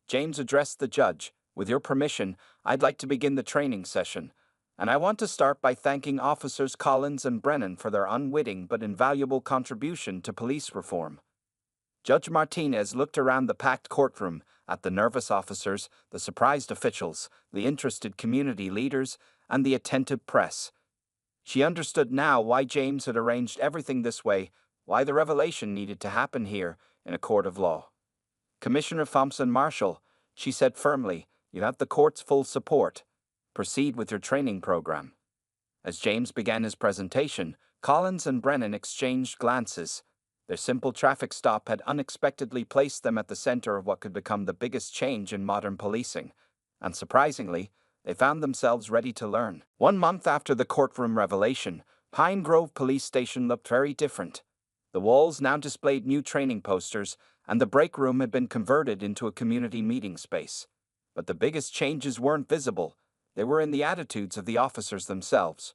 James addressed the judge. With your permission, I'd like to begin the training session, and I want to start by thanking Officers Collins and Brennan for their unwitting but invaluable contribution to police reform. Judge Martinez looked around the packed courtroom, at the nervous officers, the surprised officials, the interested community leaders, and the attentive press. She understood now why James had arranged everything this way, why the revelation needed to happen here in a court of law. Commissioner Thompson Marshall, she said firmly, you have the court's full support. Proceed with your training program. As James began his presentation, Collins and Brennan exchanged glances. Their simple traffic stop had unexpectedly placed them at the center of what could become the biggest change in modern policing, and surprisingly, they found themselves ready to learn. 1 month after the courtroom revelation, Pine Grove Police Station looked very different. The walls now displayed new training posters, and the break room had been converted into a community meeting space. But the biggest changes weren't visible. They were in the attitudes of the officers themselves.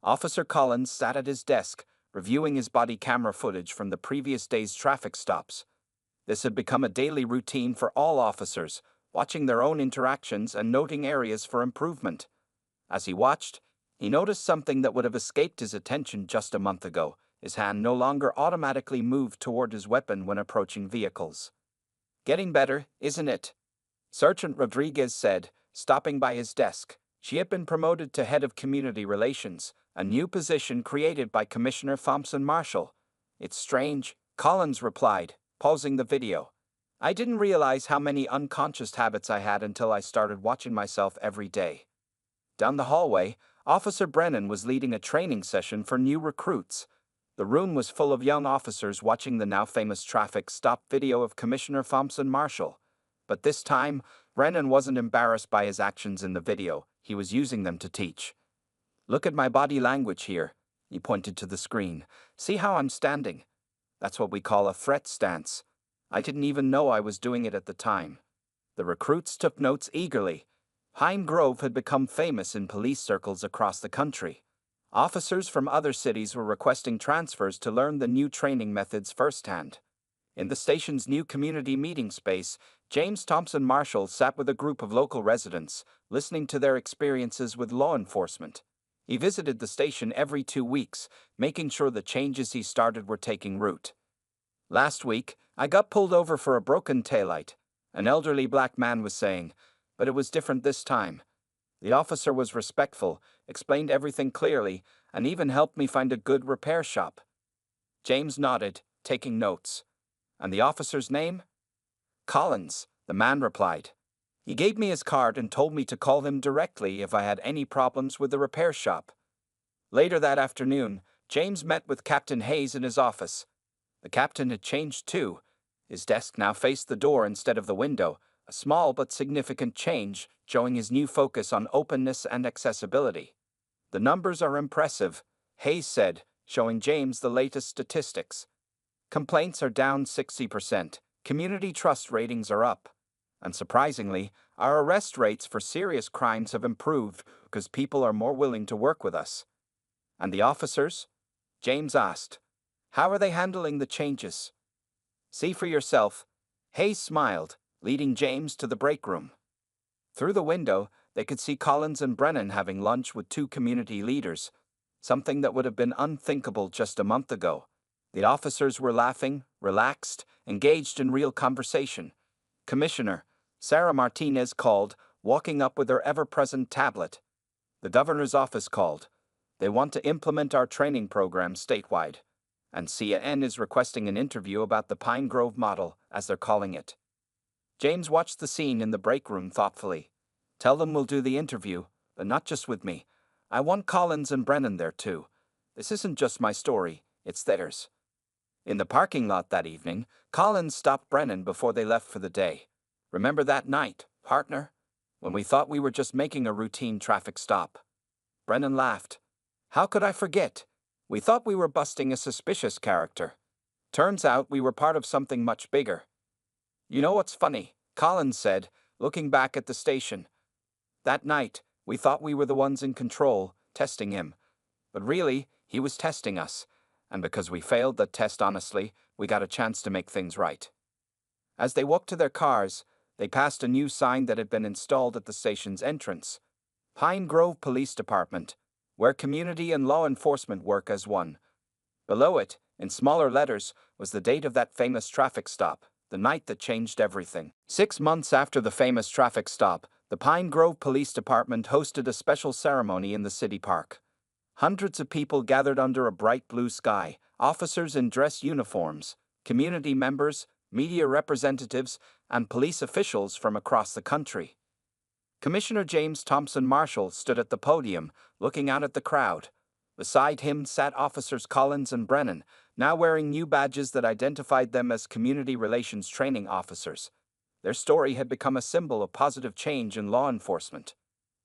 Officer Collins sat at his desk, reviewing his body camera footage from the previous day's traffic stops. This had become a daily routine for all officers, watching their own interactions and noting areas for improvement. As he watched, he noticed something that would have escaped his attention just a month ago. His hand no longer automatically moved toward his weapon when approaching vehicles. Getting better, isn't it? Sergeant Rodriguez said, stopping by his desk. She had been promoted to head of community relations, a new position created by Commissioner Thompson Marshall. It's strange, Collins replied, pausing the video. I didn't realize how many unconscious habits I had until I started watching myself every day. Down the hallway, Officer Brennan was leading a training session for new recruits. The room was full of young officers watching the now famous traffic stop video of Commissioner Thompson Marshall. But this time, Brennan wasn't embarrassed by his actions in the video. He was using them to teach. Look at my body language here. He pointed to the screen. See how I'm standing? That's what we call a threat stance. I didn't even know I was doing it at the time. The recruits took notes eagerly. Pine Grove had become famous in police circles across the country. Officers from other cities were requesting transfers to learn the new training methods firsthand. In the station's new community meeting space, James Thompson Marshall sat with a group of local residents, listening to their experiences with law enforcement. He visited the station every 2 weeks, making sure the changes he started were taking root. Last week, I got pulled over for a broken taillight, an elderly black man was saying, but it was different this time. The officer was respectful, explained everything clearly, and even helped me find a good repair shop. James nodded, taking notes. And the officer's name? Collins, the man replied. He gave me his card and told me to call him directly if I had any problems with the repair shop. Later that afternoon, James met with Captain Hayes in his office. The captain had changed too. His desk now faced the door instead of the window, a small but significant change, showing his new focus on openness and accessibility. The numbers are impressive, Hayes said, showing James the latest statistics. Complaints are down 60%, community trust ratings are up. And surprisingly, our arrest rates for serious crimes have improved because people are more willing to work with us. And the officers? James asked. How are they handling the changes? See for yourself. Hayes smiled, leading James to the break room. Through the window, they could see Collins and Brennan having lunch with 2 community leaders, something that would have been unthinkable just a month ago. The officers were laughing, relaxed, engaged in real conversation. Commissioner, Sarah Martinez called, walking up with her ever-present tablet. The governor's office called. They want to implement our training program statewide. And CNN is requesting an interview about the Pine Grove model, as they're calling it. James watched the scene in the break room thoughtfully. Tell them we'll do the interview, but not just with me. I want Collins and Brennan there too. This isn't just my story, it's theirs. In the parking lot that evening, Collins stopped Brennan before they left for the day. Remember that night, partner? When we thought we were just making a routine traffic stop. Brennan laughed. How could I forget? We thought we were busting a suspicious character. Turns out we were part of something much bigger. You know what's funny? Collins said, looking back at the station. That night, we thought we were the ones in control, testing him. But really, he was testing us. And because we failed that test honestly, we got a chance to make things right. As they walked to their cars, they passed a new sign that had been installed at the station's entrance. Pine Grove Police Department, where community and law enforcement work as one. Below it, in smaller letters, was the date of that famous traffic stop, the night that changed everything. 6 months after the famous traffic stop, the Pine Grove Police Department hosted a special ceremony in the city park. Hundreds of people gathered under a bright blue sky, officers in dress uniforms, community members, media representatives, and police officials from across the country. Commissioner James Thompson Marshall stood at the podium, looking out at the crowd. Beside him sat officers Collins and Brennan, now wearing new badges that identified them as community relations training officers. Their story had become a symbol of positive change in law enforcement.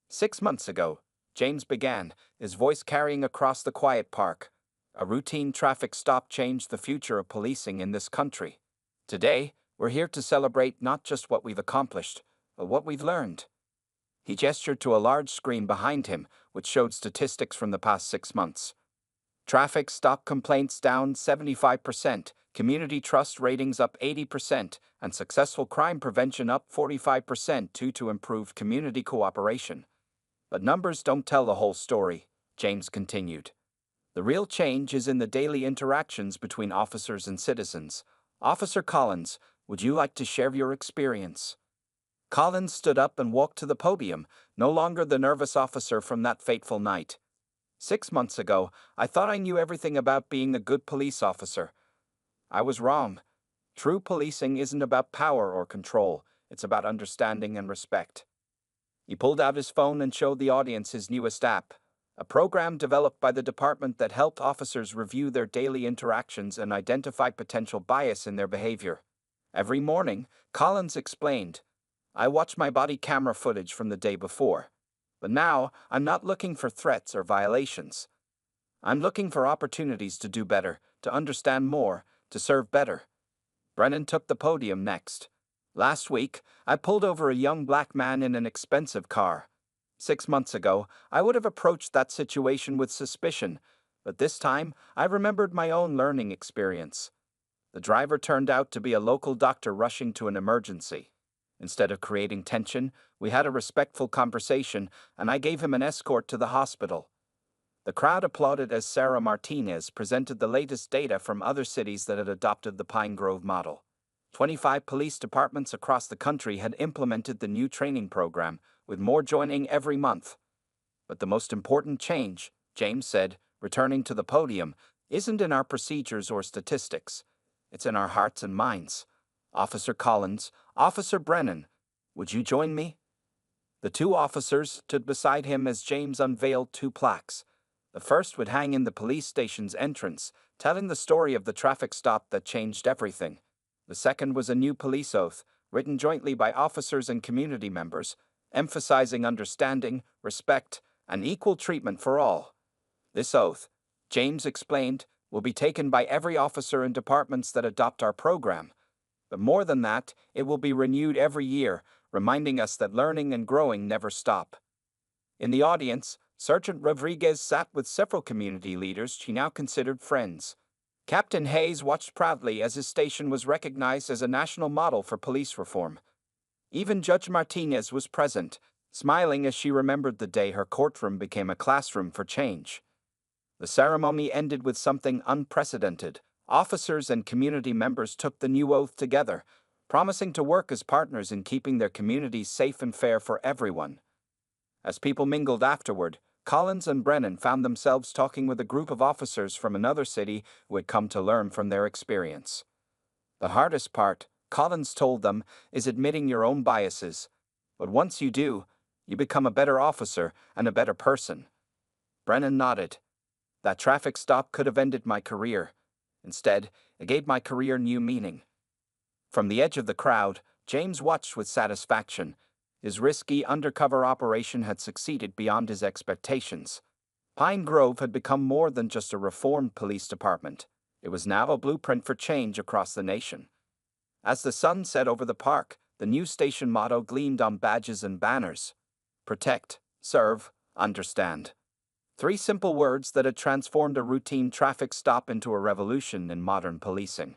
6 months ago, James began, his voice carrying across the quiet park. A routine traffic stop changed the future of policing in this country. Today, we're here to celebrate not just what we've accomplished, but what we've learned. He gestured to a large screen behind him, which showed statistics from the past 6 months. Traffic stop complaints down 75%, community trust ratings up 80%, and successful crime prevention up 45% due to improved community cooperation. But numbers don't tell the whole story, James continued. The real change is in the daily interactions between officers and citizens. Officer Collins, would you like to share your experience? Collins stood up and walked to the podium, no longer the nervous officer from that fateful night. 6 months ago, I thought I knew everything about being a good police officer. I was wrong. True policing isn't about power or control, it's about understanding and respect. He pulled out his phone and showed the audience his newest app, a program developed by the department that helped officers review their daily interactions and identify potential bias in their behavior. Every morning, Collins explained, I watch my body camera footage from the day before. But now, I'm not looking for threats or violations. I'm looking for opportunities to do better, to understand more, to serve better. Brennan took the podium next. Last week, I pulled over a young black man in an expensive car. 6 months ago, I would have approached that situation with suspicion, but this time, I remembered my own learning experience. The driver turned out to be a local doctor rushing to an emergency. Instead of creating tension, we had a respectful conversation, and I gave him an escort to the hospital. The crowd applauded as Sarah Martinez presented the latest data from other cities that had adopted the Pine Grove model. 25 police departments across the country had implemented the new training program, with more joining every month. But the most important change, James said, returning to the podium, isn't in our procedures or statistics. It's in our hearts and minds. Officer Collins, Officer Brennan, would you join me? The two officers stood beside him as James unveiled two plaques. The first would hang in the police station's entrance, telling the story of the traffic stop that changed everything. The second was a new police oath, written jointly by officers and community members, emphasizing understanding, respect, and equal treatment for all. This oath, James explained, will be taken by every officer in departments that adopt our program. But more than that, it will be renewed every year, reminding us that learning and growing never stop. In the audience, Sergeant Rodriguez sat with several community leaders she now considered friends. Captain Hayes watched proudly as his station was recognized as a national model for police reform. Even Judge Martinez was present, smiling as she remembered the day her courtroom became a classroom for change. The ceremony ended with something unprecedented. Officers and community members took the new oath together, promising to work as partners in keeping their communities safe and fair for everyone. As people mingled afterward, Collins and Brennan found themselves talking with a group of officers from another city who had come to learn from their experience. The hardest part, Collins told them, is admitting your own biases. But once you do, you become a better officer and a better person. Brennan nodded. That traffic stop could have ended my career. Instead, it gave my career new meaning. From the edge of the crowd, James watched with satisfaction. His risky undercover operation had succeeded beyond his expectations. Pine Grove had become more than just a reformed police department. It was now a blueprint for change across the nation. As the sun set over the park, the new station motto gleamed on badges and banners. Protect, serve, understand. 3 simple words that had transformed a routine traffic stop into a revolution in modern policing.